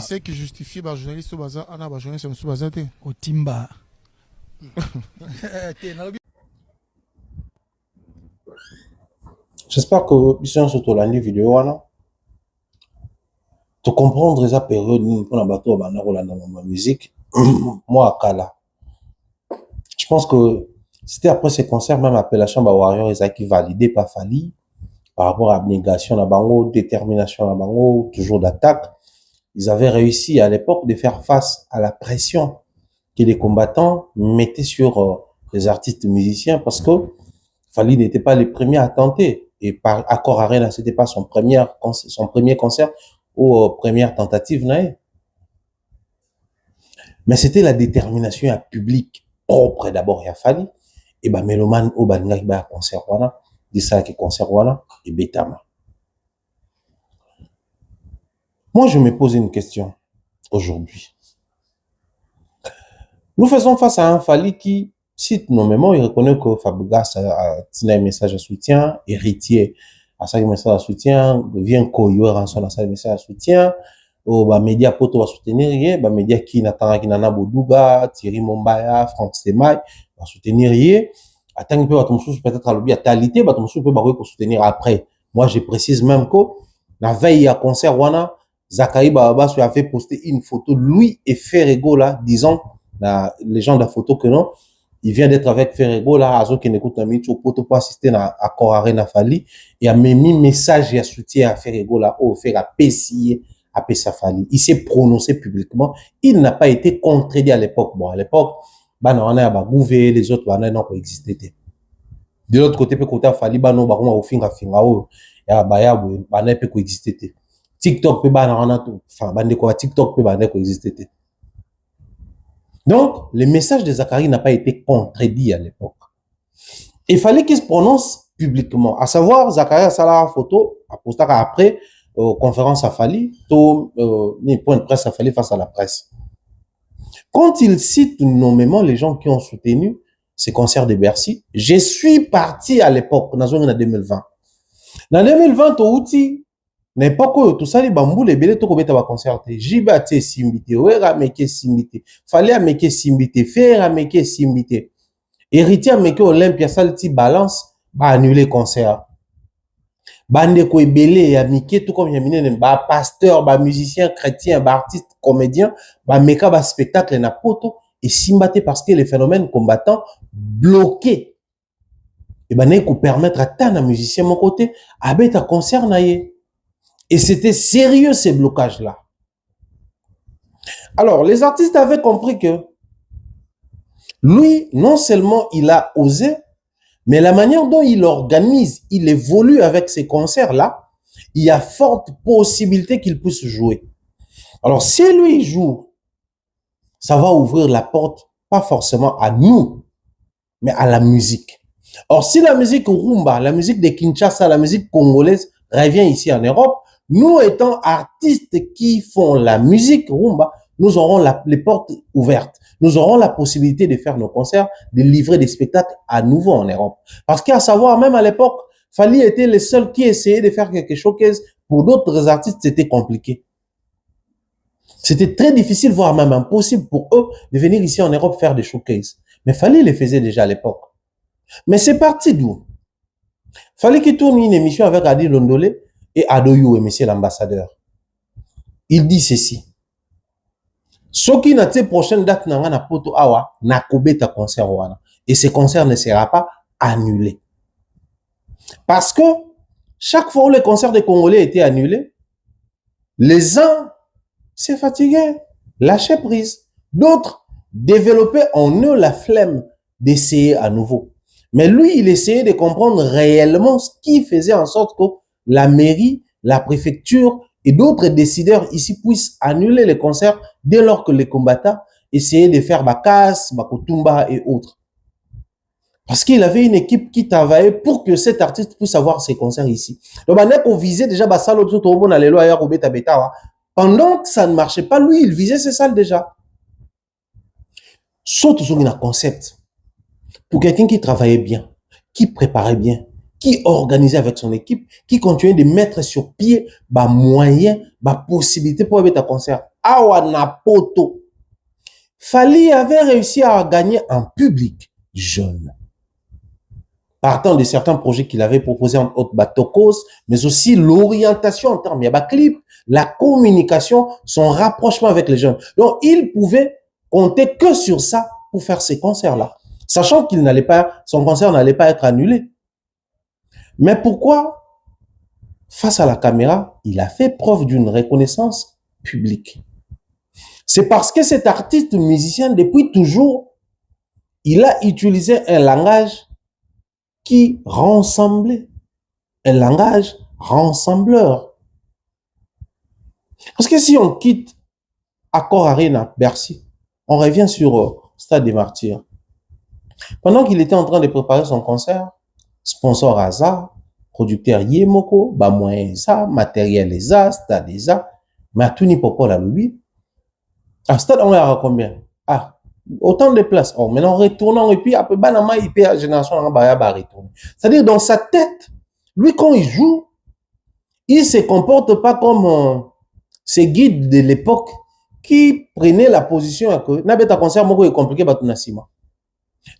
C'est qui justifie les journalistes au bazar, les journalistes au bazar. Au Timba. J'espère que mission sur la vidéo tu comprendre esa période pour la bateau bana rolanda ma musique moi akala. Je pense que c'était après ces concerts même appellation ba warrior qui validé par Fally par rapport à abnégation à bango, détermination à bango, toujours d'attaque. Ils avaient réussi à l'époque de faire face à la pression que les combattants mettaient sur les artistes musiciens parce que Fally n'était pas les premiers à tenter. Et par Accord Arena, c'était pas son premier concert ou première tentative. Mais c'était la détermination à public propre d'abord et à Fali. Et ben, Meloman, au Banga, il va concert, voilà. Dit ça, qui concert, voilà. Et Betama. Moi, je me pose une question aujourd'hui. Nous faisons face à un Fali qui cite nommément, il reconnaît que Fabregas a tiré un message de soutien, héritier a ça un message de soutien, vient Koyo rançon a ça un message de soutien, au ba média poto va soutenir rien, ba média qui n'attend qui nana Boduga, Thierry Mombaya, Franck Stemay va soutenir rien. Attends un peu à ton sous peut-être à l'objet à talité, ba ton sous peut ba soutenir après. Moi je précise même que la veille à concert wana Zakaï Baba avait posté une photo lui et Ferrego là disant les gens de la photo que non, il vient d'être avec Ferrego là, Azo qui n'écoute un micho pour assister à Korarena Fali et a mis message et a soutien à Ferrego là, au faire à Pessier, à Pessafali. Il s'est prononcé publiquement. Il n'a pas été contredit à l'époque. Bon, à l'époque, bah, on a Gouvé, les autres, bah, non, pas existé. De l'autre côté, peut côté Fali, bah, non, bah, on a au finga, oh, ya, bah, ya, bah, n'a pas existé. TikTok, bah, on a tout, enfin, bah, quoi, TikTok, bah, n'a pas existé. Donc, le message de Zacharie n'a pas été contredit à l'époque. Il fallait qu'il se prononce publiquement. À savoir, Zacharie a sa la photo, a posté après, conférence à Fali, tout, point de presse à Fali face à la presse. Quand il cite nommément les gens qui ont soutenu ces concerts de Bercy, je suis parti à l'époque, en 2020. En 2020, au outil, n'importe quoi, tout ça, les bambous, les bébés, tout le monde va concerter. Jiba, t'es simbité, ouera, meke simbité. Fallait à meke simbité, faire à meke simbité. Héritier à meke Olympia, ça, le petit balance, va annuler le concert. Bande ko ebele ya mike tout comme yamine ba pasteur, ba musicien chrétien, ba artiste, comédien, ba meka ba spectacle na poto et simbate parce que les phénomènes combattants bloqués. Et ben ne ko permettre à tant de musiciens mon côté abet à concert na ye. Et c'était sérieux ces blocages là. Alors les artistes avaient compris que lui non seulement il a osé, mais la manière dont il organise, il évolue avec ces concerts-là, il y a forte possibilité qu'il puisse jouer. Alors, si lui joue, ça va ouvrir la porte, pas forcément à nous, mais à la musique. Or, si la musique rumba, la musique de Kinshasa, la musique congolaise revient ici en Europe, nous étant artistes qui font la musique rumba, nous aurons les portes ouvertes. Nous aurons la possibilité de faire nos concerts, de livrer des spectacles à nouveau en Europe. Parce qu'à savoir, même à l'époque, Fali était le seul qui essayait de faire quelque chose. Pour d'autres artistes, c'était compliqué. C'était très difficile, voire même impossible pour eux de venir ici en Europe faire des showcases. Mais Fali les faisait déjà à l'époque. Mais c'est parti d'où? Fallait qu'il tourne une émission avec Adi Londolé et Adoyou et monsieur l'ambassadeur. Il dit ceci. Ce qui n'a pas prochaine date na poto awa na kobeta concert wana et ce concert ne sera pas annulé. Parce que chaque fois où les concerts des Congolais étaient annulés, les uns se fatiguaient, lâchaient prise. D'autres développaient en eux la flemme d'essayer à nouveau. Mais lui, il essayait de comprendre réellement ce qui faisait en sorte que la mairie, la préfecture et d'autres décideurs ici puissent annuler les concerts dès lors que les combattants essayaient de faire Bakas, Bakotumba et autres. Parce qu'il avait une équipe qui travaillait pour que cet artiste puisse avoir ses concerts ici. Donc, on visait déjà pendant que ça ne marchait pas, lui, il visait ces salles déjà. Sauf toujours un concept. Pour quelqu'un qui travaillait bien, qui préparait bien, qui organisait avec son équipe, qui continuait de mettre sur pied bah moyens, bah possibilités pour avoir un concert. Awana poto. Fali avait réussi à gagner un public jeune. Partant de certains projets qu'il avait proposés en haute batokos, mais aussi l'orientation en termes de clip, la communication, son rapprochement avec les jeunes. Donc, il pouvait compter que sur ça pour faire ces concerts-là. Sachant qu'il n'allait pas, son concert n'allait pas être annulé. Mais pourquoi, face à la caméra, il a fait preuve d'une reconnaissance publique? C'est parce que cet artiste musicien, depuis toujours, il a utilisé un langage qui rassemblait, un langage rassembleur. Parce que si on quitte Accor Arena, Bercy, On revient sur Stade des Martyrs. Pendant qu'il était en train de préparer son concert, sponsor Aza, producteur Yemoko, ba moyen ça, matériel ça, stade ça, mais tout ni popo la lui. Ah, stade on a combien? Ah, autant de places. Oh, maintenant retournons et puis après banama il la génération on va retourner. C'est-à-dire dans sa tête, lui quand il joue, il se comporte pas comme ces guides de l'époque qui prenaient la position à que n'abeta concert moko est compliqué batuna sima.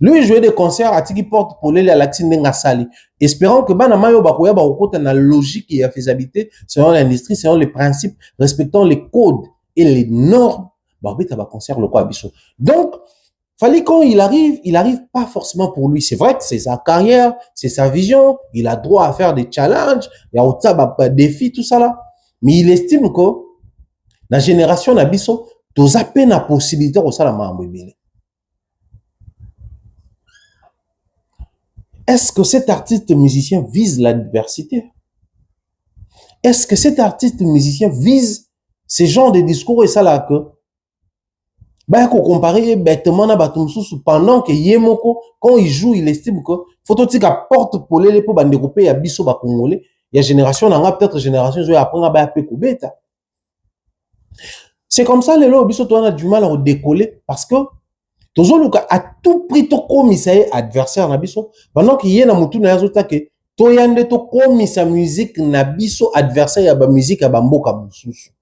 Lui jouait des concerts à qui porte pour les à l'action d'un sali, espérant que banama yo bakoya ba okota na logique et la faisabilité selon l'industrie, selon les principes, respectant les codes et les normes. Ba beta ba concert le quoi biso. Donc fallait quand il arrive pas forcément pour lui. C'est vrai que c'est sa carrière, c'est sa vision, il a droit à faire des challenges, il y a autant de défis, tout ça là. Mais il estime que la génération n'abisso, tous à peine la possibilité de ça la mamouibile. Est-ce que cet artiste musicien vise la diversité? Est-ce que cet artiste musicien vise ce genre de discours et ça là que bah, qu'on compare bêtement à Batumsou pendant que Yemoko, quand il joue, il estime que faut que porte pour les pour bandécoupé ya biso ba congolais, il y a génération n'a peut-être génération je apprendre à ba bêta. C'est comme ça les lots biso toi on a du mal à décoller parce que tozoluka à tout prix to komisa adversaire na biso pendant qu'il y a na mutu na yazota ke to yande to komisa musique na biso adversaire ya ba musique ya bamboka mususu.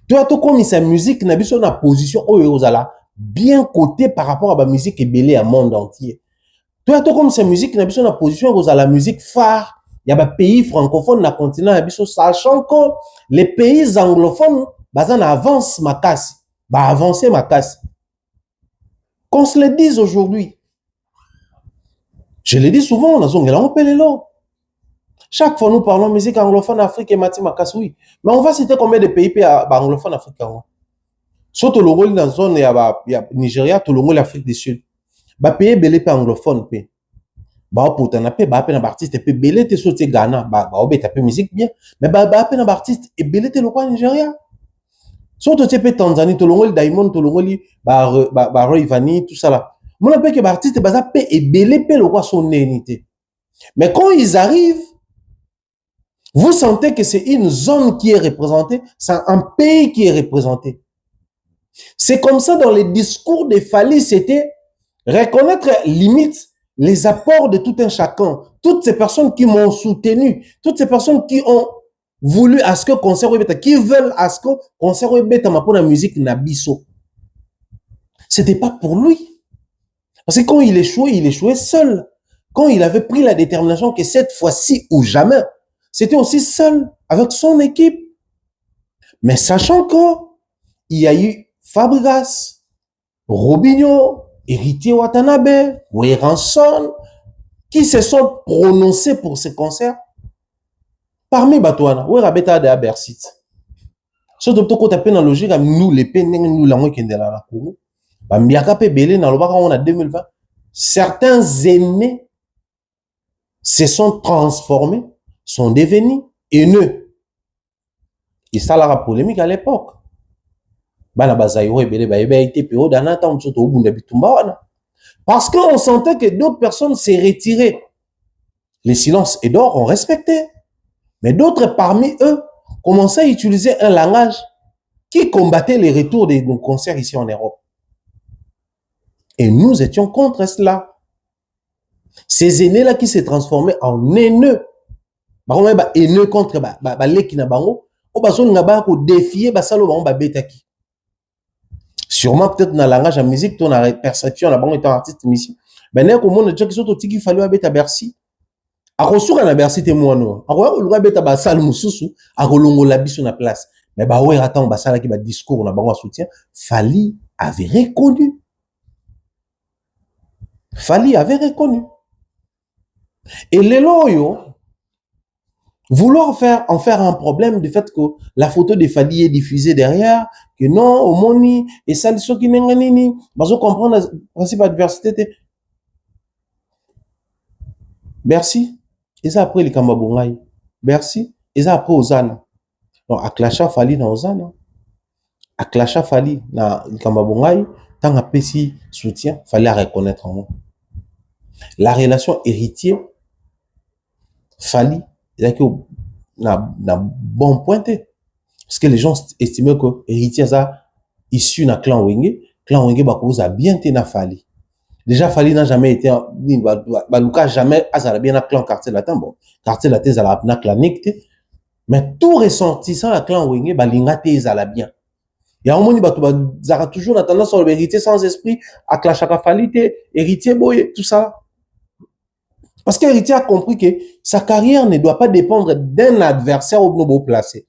Tu as tout comme sa musique n'a pas na position oyozala bien côté par rapport à la musique et belé à monde entier. Tu as tout comme sa musique n'a pas na position oyozala la musique phare. Il y a des pays francophones na continent n'a sachant que les pays anglophones bazan avance ma casse, ba avancer ma casse. Qu'on se le dise aujourd'hui. Je le dis souvent, on a zongela on peut les lots. Chaque fois nous parlons musique anglophone Afrique et Mati Makas, oui. Mais on va citer combien de pays anglophones africains? Surtout le rôle dans la zone, il y a Nigeria, tout le rôle l'Afrique du Sud. Bah, pays belé pas anglophone, pays. Bah, pour t'en appeler, bah, peine artiste, et belé te sauter Ghana, bah, bah, t'as musique bien. Mais bah, peine artiste, et belé te le roi Nigeria. Surtout, tu peux Tanzanie, tout le rôle Diamond, tout le rôle, bah, Roy Vani, tout ça là. Mon appel que artiste, bah, ça et belé le roi son unité. Mais quand ils arrivent, vous sentez que c'est une zone qui est représentée, c'est un pays qui est représenté. C'est comme ça dans les discours de Fally, c'était reconnaître limite les apports de tout un chacun. Toutes ces personnes qui m'ont soutenu, toutes ces personnes qui ont voulu à ce que concert beta, qui veulent à ce que concert beta ma pour la musique nabiso. C'était pas pour lui. Parce que quand il échouait seul. Quand il avait pris la détermination que cette fois-ci ou jamais, c'était aussi seul, avec son équipe. Mais sachant que il y a eu Fabregas, Robinho, Héritier Watanabe, Weranson, qui se sont prononcés pour ce concert. Parmi Batouana, Werabeta de Bercy. Ce docteur qu'on tape dans la logique, nous les peines, nous la moitié de la Congo. Bambiaka pe belé dans le bar on a 2020. Certains aînés se sont transformés, sont devenus haineux. Et ça la polémique à l'époque. Parce qu'on sentait que d'autres personnes s'est retirées. Les silences et d'or ont respecté. Mais d'autres parmi eux commençaient à utiliser un langage qui combattait les retours de nos concerts ici en Europe. Et nous étions contre cela. Ces aînés-là qui s'est transformés en haineux. Haineux contre les Kinabango. Défier Betaki. Sûrement peut-être dans le langage de la musique, ton perception, la banque est un artiste mission. Ben là, comme on a déjà qui sont au tiki fallu à Bercy. A reçu à Bercy témoin. A reçu à beta basal mususu. A relongo la biso na place. Mais bah ouais attends basala qui va discours na banque soutien. Fally avait reconnu. Fally avait reconnu. Et les loyaux, vouloir en faire un problème du fait que la photo de Fally est diffusée derrière, que non, au moni, et ça, ceux qui n'ont ni, parce que comprendre le principe d'adversité. Merci. Et ça après les Kambabongaï. Merci. Et ça après Ozana. Donc, à Klacha Fally dans Ozana. À Klacha Fally dans les Kambabongaï. tant que si soutien, fallait reconnaître en moi. La relation héritier, fallait, na bon pointé. Parce que les gens estimaient que héritier ça issu d'un clan Wenge bah a bien été na Fali. Déjà Fali n'a jamais été Luka jamais a bien un clan quartier latin bon quartier latin ça la na clanique mais tout ressortissant à clan Wenge bah lingate ça la bien. Il y a un moment où ça toujours la tendance sur l'héritier sans esprit à clashaka Fali héritier boy tout ça. Parce que l'héritier a compris que sa carrière ne doit pas dépendre d'un adversaire au beau placé.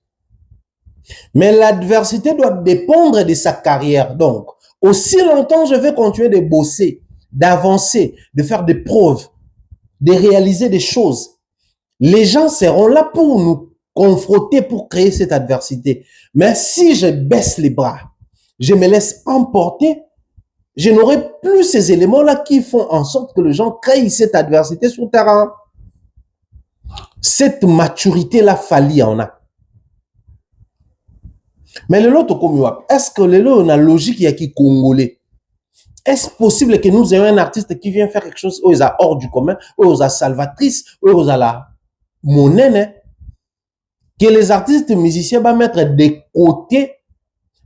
Mais l'adversité doit dépendre de sa carrière. Donc, aussi longtemps je vais continuer de bosser, d'avancer, de faire des preuves, de réaliser des choses. Les gens seront là pour nous confronter, pour créer cette adversité. Mais si je baisse les bras, je me laisse emporter, je n'aurai plus ces éléments-là qui font en sorte que les gens créent cette adversité sur le terrain. Cette maturité-là, Fali en a. Mais le lot est-ce que le lot on a logique il y a qui congolais? Est-ce possible que nous ayons un artiste qui vient faire quelque chose où ils a hors du commun, où ils a salvatrice, où ils a la monnaie, que les artistes musiciens vont mettre de côté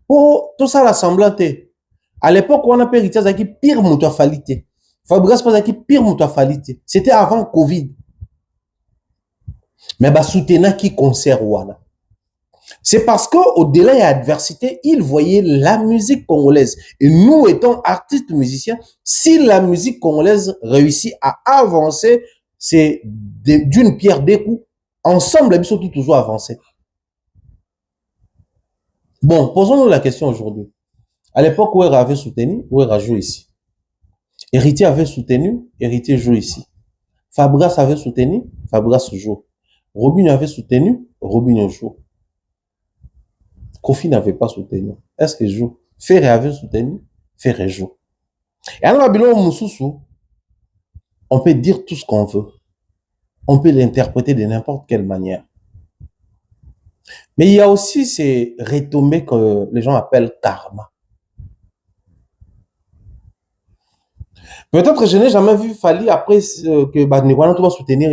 pour tout ça l'assembler. À l'époque on a pris héritier qui pire mutualité. Fabrice pas qui pire mutualité. C'était avant Covid. Mais bah soutenant qui concert ouana. C'est parce qu'au-delà de l'adversité, ils voyaient la musique congolaise. Et nous, étant artistes musiciens, si la musique congolaise réussit à avancer, c'est d'une pierre deux coups. Ensemble, ils sont toujours avancés. Bon, posons-nous la question aujourd'hui. À l'époque, où avait soutenu, où avait joué ici. Héritier avait soutenu, Héritier joue ici. Fabras avait soutenu, Fabras joue. Robinho avait soutenu, Robinho joue. Kofi n'avait pas soutenu. Est-ce qu'il joue? Ferré avait soutenu, Ferré joue. Et alors, on peut dire tout ce qu'on veut. On peut l'interpréter de n'importe quelle manière. Mais il y a aussi ces retombées que les gens appellent karma. Peut-être que je n'ai jamais vu Fali après que Badnikwana va soutenir,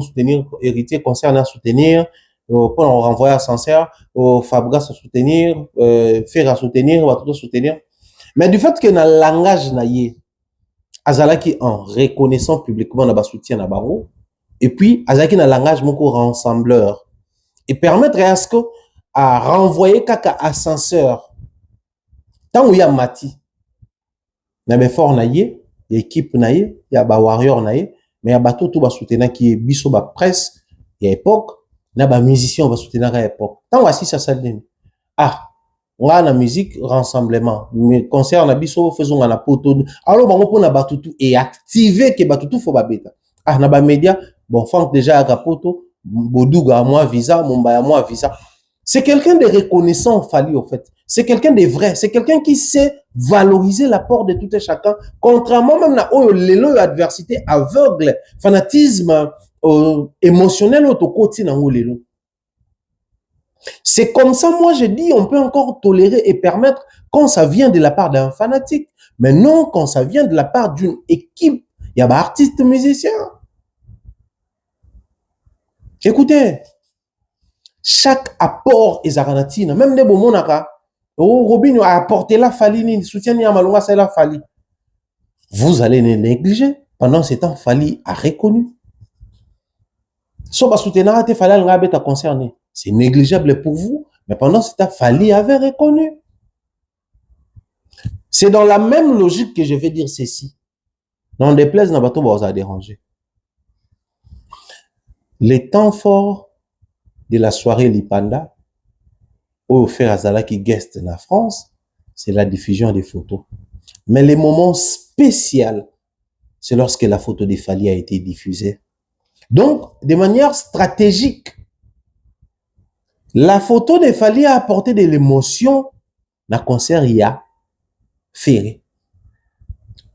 soutenir, héritier, concerne à soutenir, pour on renvoyer à Sancerre, Fabras à soutenir, Fer à soutenir, Watuto à soutenir. Mais du fait que dans le langage naïe, Azalaki en reconnaissant publiquement na soutien na baro, et puis Azalaki dans le langage moko rassembleur, et permettre à ce que à renvoyer kaka ascenseur, tant où il y a mati, na fort naïe, il y a équipe naïe, il y a warrior naïe, mais il y a bateau tout va soutenir qui est biso ba presse, il y a époque, na ba musicien va soutenir à époque. Tant voici ça ça donne. Ah, on a la musique rassemblement. Mais concert na biso faisons na poto. Alors on peut na batutu et activer que batutu faut ba beta. Ah na ba média, bon funk déjà à poto, Bodouga à moi visa, Mumbai à moi visa. C'est quelqu'un de reconnaissant Fali au fait. C'est quelqu'un de vrai, c'est quelqu'un qui sait valoriser l'apport de tout et chacun, contrairement même à l'adversité aveugle, fanatisme émotionnel autocoté dans l'élo. C'est comme ça, moi je dis, on peut encore tolérer et permettre quand ça vient de la part d'un fanatique, mais non quand ça vient de la part d'une équipe. Il y a des artistes musiciens. Écoutez, chaque apport est zaranatine, même des moments naka. Oh, Robinho a apporté la Fali, soutien ni Amalonga, c'est la Fali. Vous allez les négliger. Pendant ce temps, Fali a reconnu. Soba soutenir a Fali a concerné. C'est négligeable pour vous, mais pendant ce temps, Fali avait reconnu. C'est dans la même logique que je vais dire ceci. Dans des plaies, Nabato va vous déranger. Les temps forts de la soirée Lipanda, au faire Azala qui guest en France, c'est la diffusion des photos. Mais les moments spéciaux, c'est lorsque la photo de Fali a été diffusée. Donc, de manière stratégique, la photo de Fali a apporté de l'émotion dans le concert il y a ferré.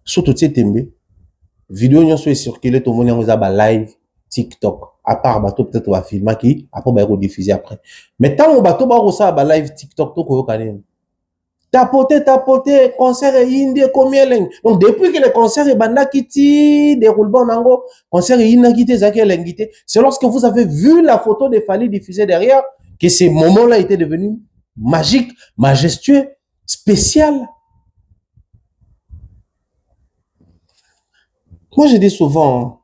Surtout Tchetembe, vidéo n'y a circulé, tout le monde a live TikTok. À part bateau peut-être on va filmer qui après on va rediffuser après. Mais tant on bateau va ça live TikTok tout ko kanen. tapoter, concert et indi combien leng. Donc, depuis que le concert est banda kiti, déroule bon nango, concert et indi kiti, zaki lengite, c'est lorsque vous avez vu la photo de Fally diffusée derrière, que ce moment-là était devenu magique, majestueux, spécial. Moi, je dis souvent,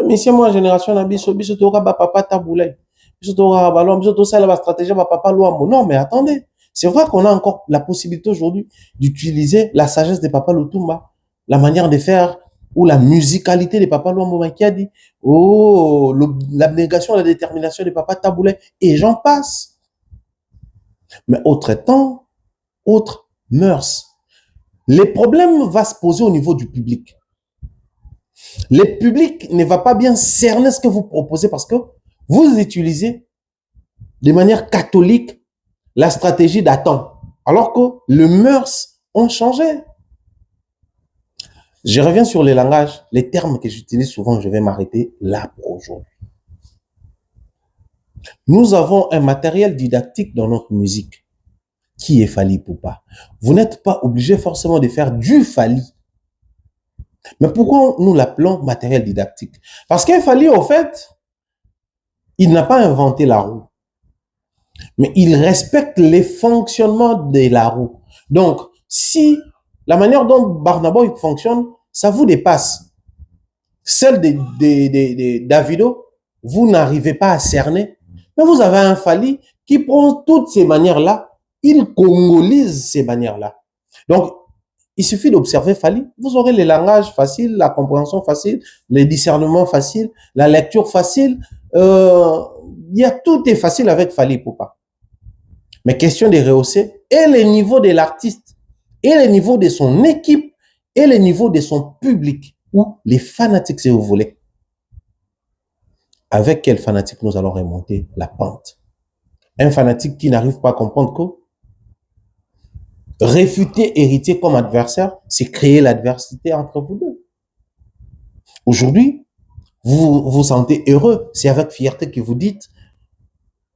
mais si moi, génération, biso tora ba papa taboulay, biso tora balon, biso to ça la stratégie ba papa loambo. Non, mais attendez, c'est vrai qu'on a encore la possibilité aujourd'hui d'utiliser la sagesse de papa Lutumba, la manière de faire ou la musicalité de papa Luambo qui a dit, oh, l'abnégation, la détermination de papa taboulay, et j'en passe. Mais autre temps, autre mœurs. Les problèmes vont se poser au niveau du public. Le public ne va pas bien cerner ce que vous proposez parce que vous utilisez de manière catholique la stratégie d'attendre, alors que les mœurs ont changé. Je reviens sur les langages, les termes que j'utilise souvent, je vais m'arrêter là pour aujourd'hui. Nous avons un matériel didactique dans notre musique qui est Fally Ipupa. Vous n'êtes pas obligé forcément de faire du Fally. Mais pourquoi nous l'appelons matériel didactique? Parce qu'il Fally, au fait, il n'a pas inventé la roue. Mais il respecte les fonctionnements de la roue. Donc, si la manière dont Barnaboy fonctionne, ça vous dépasse. Celle de Davido, vous n'arrivez pas à cerner. Mais vous avez un Fally qui prend toutes ces manières-là, il congolise ces manières-là. Donc, il suffit d'observer Fally, vous aurez les langages faciles, la compréhension facile, les discernements faciles, la lecture facile. Tout est facile avec Fally Ipupa. Mais question de rehausser et le niveau de l'artiste, et le niveau de son équipe, et le niveau de son public, ou les fanatiques si vous voulez. Avec quel fanatique nous allons remonter la pente? Un fanatique qui n'arrive pas à comprendre que réfuter héritier comme adversaire, c'est créer l'adversité entre vous deux. Aujourd'hui, vous vous sentez heureux. C'est avec fierté que vous dites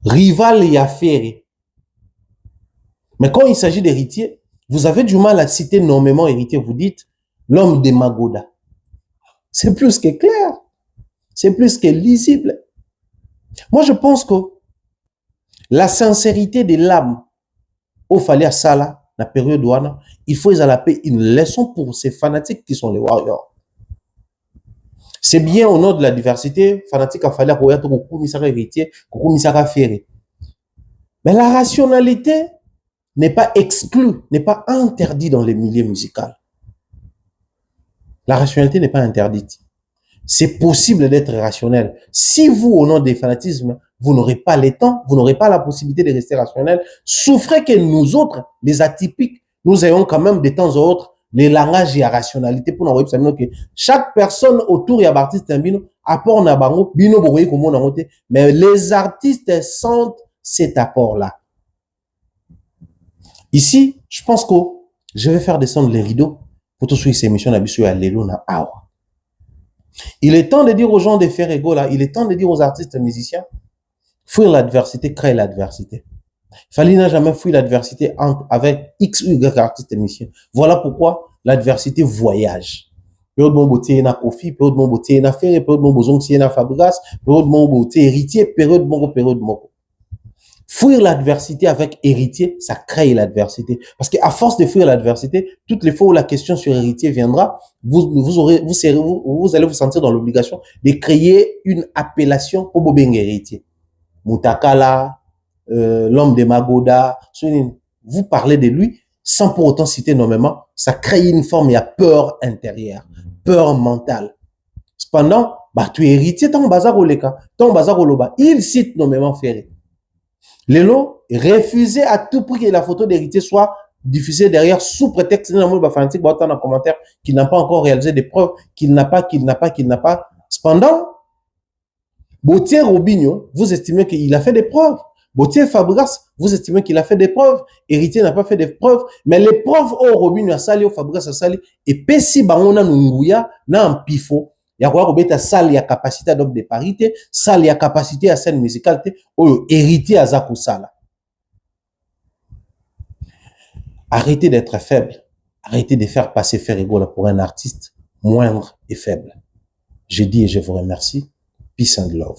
rival et affaire. Mais quand il s'agit d'héritier, vous avez du mal à citer nommément héritier. Vous dites l'homme de Magoda. C'est plus que clair. C'est plus que lisible. Moi, je pense que la sincérité de l'âme au Fally à Sala, la période douane, il faut la paix une leçon pour ces fanatiques qui sont les warriors. C'est bien au nom de la diversité, fanatique à Fally à Royato, Kokou Misaka héritier, Kokou Misaka ferré. Mais la rationalité n'est pas exclue, n'est pas interdite dans les milieux musicaux. La rationalité n'est pas interdite. C'est possible d'être rationnel. Si vous, au nom des fanatismes, vous n'aurez pas le temps, vous n'aurez pas la possibilité de rester rationnel, souffrez que nous autres, les atypiques, nous ayons quand même de temps en autres les langages et la rationalité pour nous que chaque personne autour de l'artiste apporte na bango, bino bokoye comme on a mais les artistes sentent cet apport-là. Ici, je pense que je vais faire descendre les rideaux pour tout suivre ces émissions à Leluna Awa. Il est temps de dire aux gens de faire égaux là, il est temps de dire aux artistes musiciens, fuir l'adversité, créer l'adversité. Fally n'a jamais fui l'adversité avec X ou Y artistes musiciens. Voilà pourquoi l'adversité voyage. Période mon beauté na Kofi, période mon beauté na Ferré, période mon besoin na Fabregas, période mon beauté héritier, période mon. Fuir l'adversité avec héritier, ça crée l'adversité. Parce qu'à force de fuir l'adversité, toutes les fois où la question sur héritier viendra, vous allez vous sentir dans l'obligation de créer une appellation pour Bobeng héritier. Moutakala, l'homme de Magoda, vous parlez de lui sans pour autant citer nommément, ça crée une forme, il y a peur intérieure, peur mentale. Cependant, tu es héritier, ton bazar oleka, ton bazar oloba, il cite nommément Ferré. Lelo refusait à tout prix que la photo d'héritier soit diffusée derrière sous prétexte d'un commentaire qu'il n'a pas encore réalisé des preuves, qu'il n'a pas. Cependant, Bautier Robinho, vous estimez qu'il a fait des preuves. Bautier Fabregas, vous estimez qu'il a fait des preuves. Héritier n'a pas fait des preuves. Mais les preuves au Robinho a sali, au Fabregas a sali, et pesi bangona nunguya, na un pifo. Il y a quoi que salle ya capacité d'homme de parité, salle ya capacité à scène musicale, ou héritier à Zakou Sala. Arrêtez d'être faible. Arrêtez de faire passer Ferregola pour un artiste moindre et faible. Je dis et je vous remercie. Peace and love.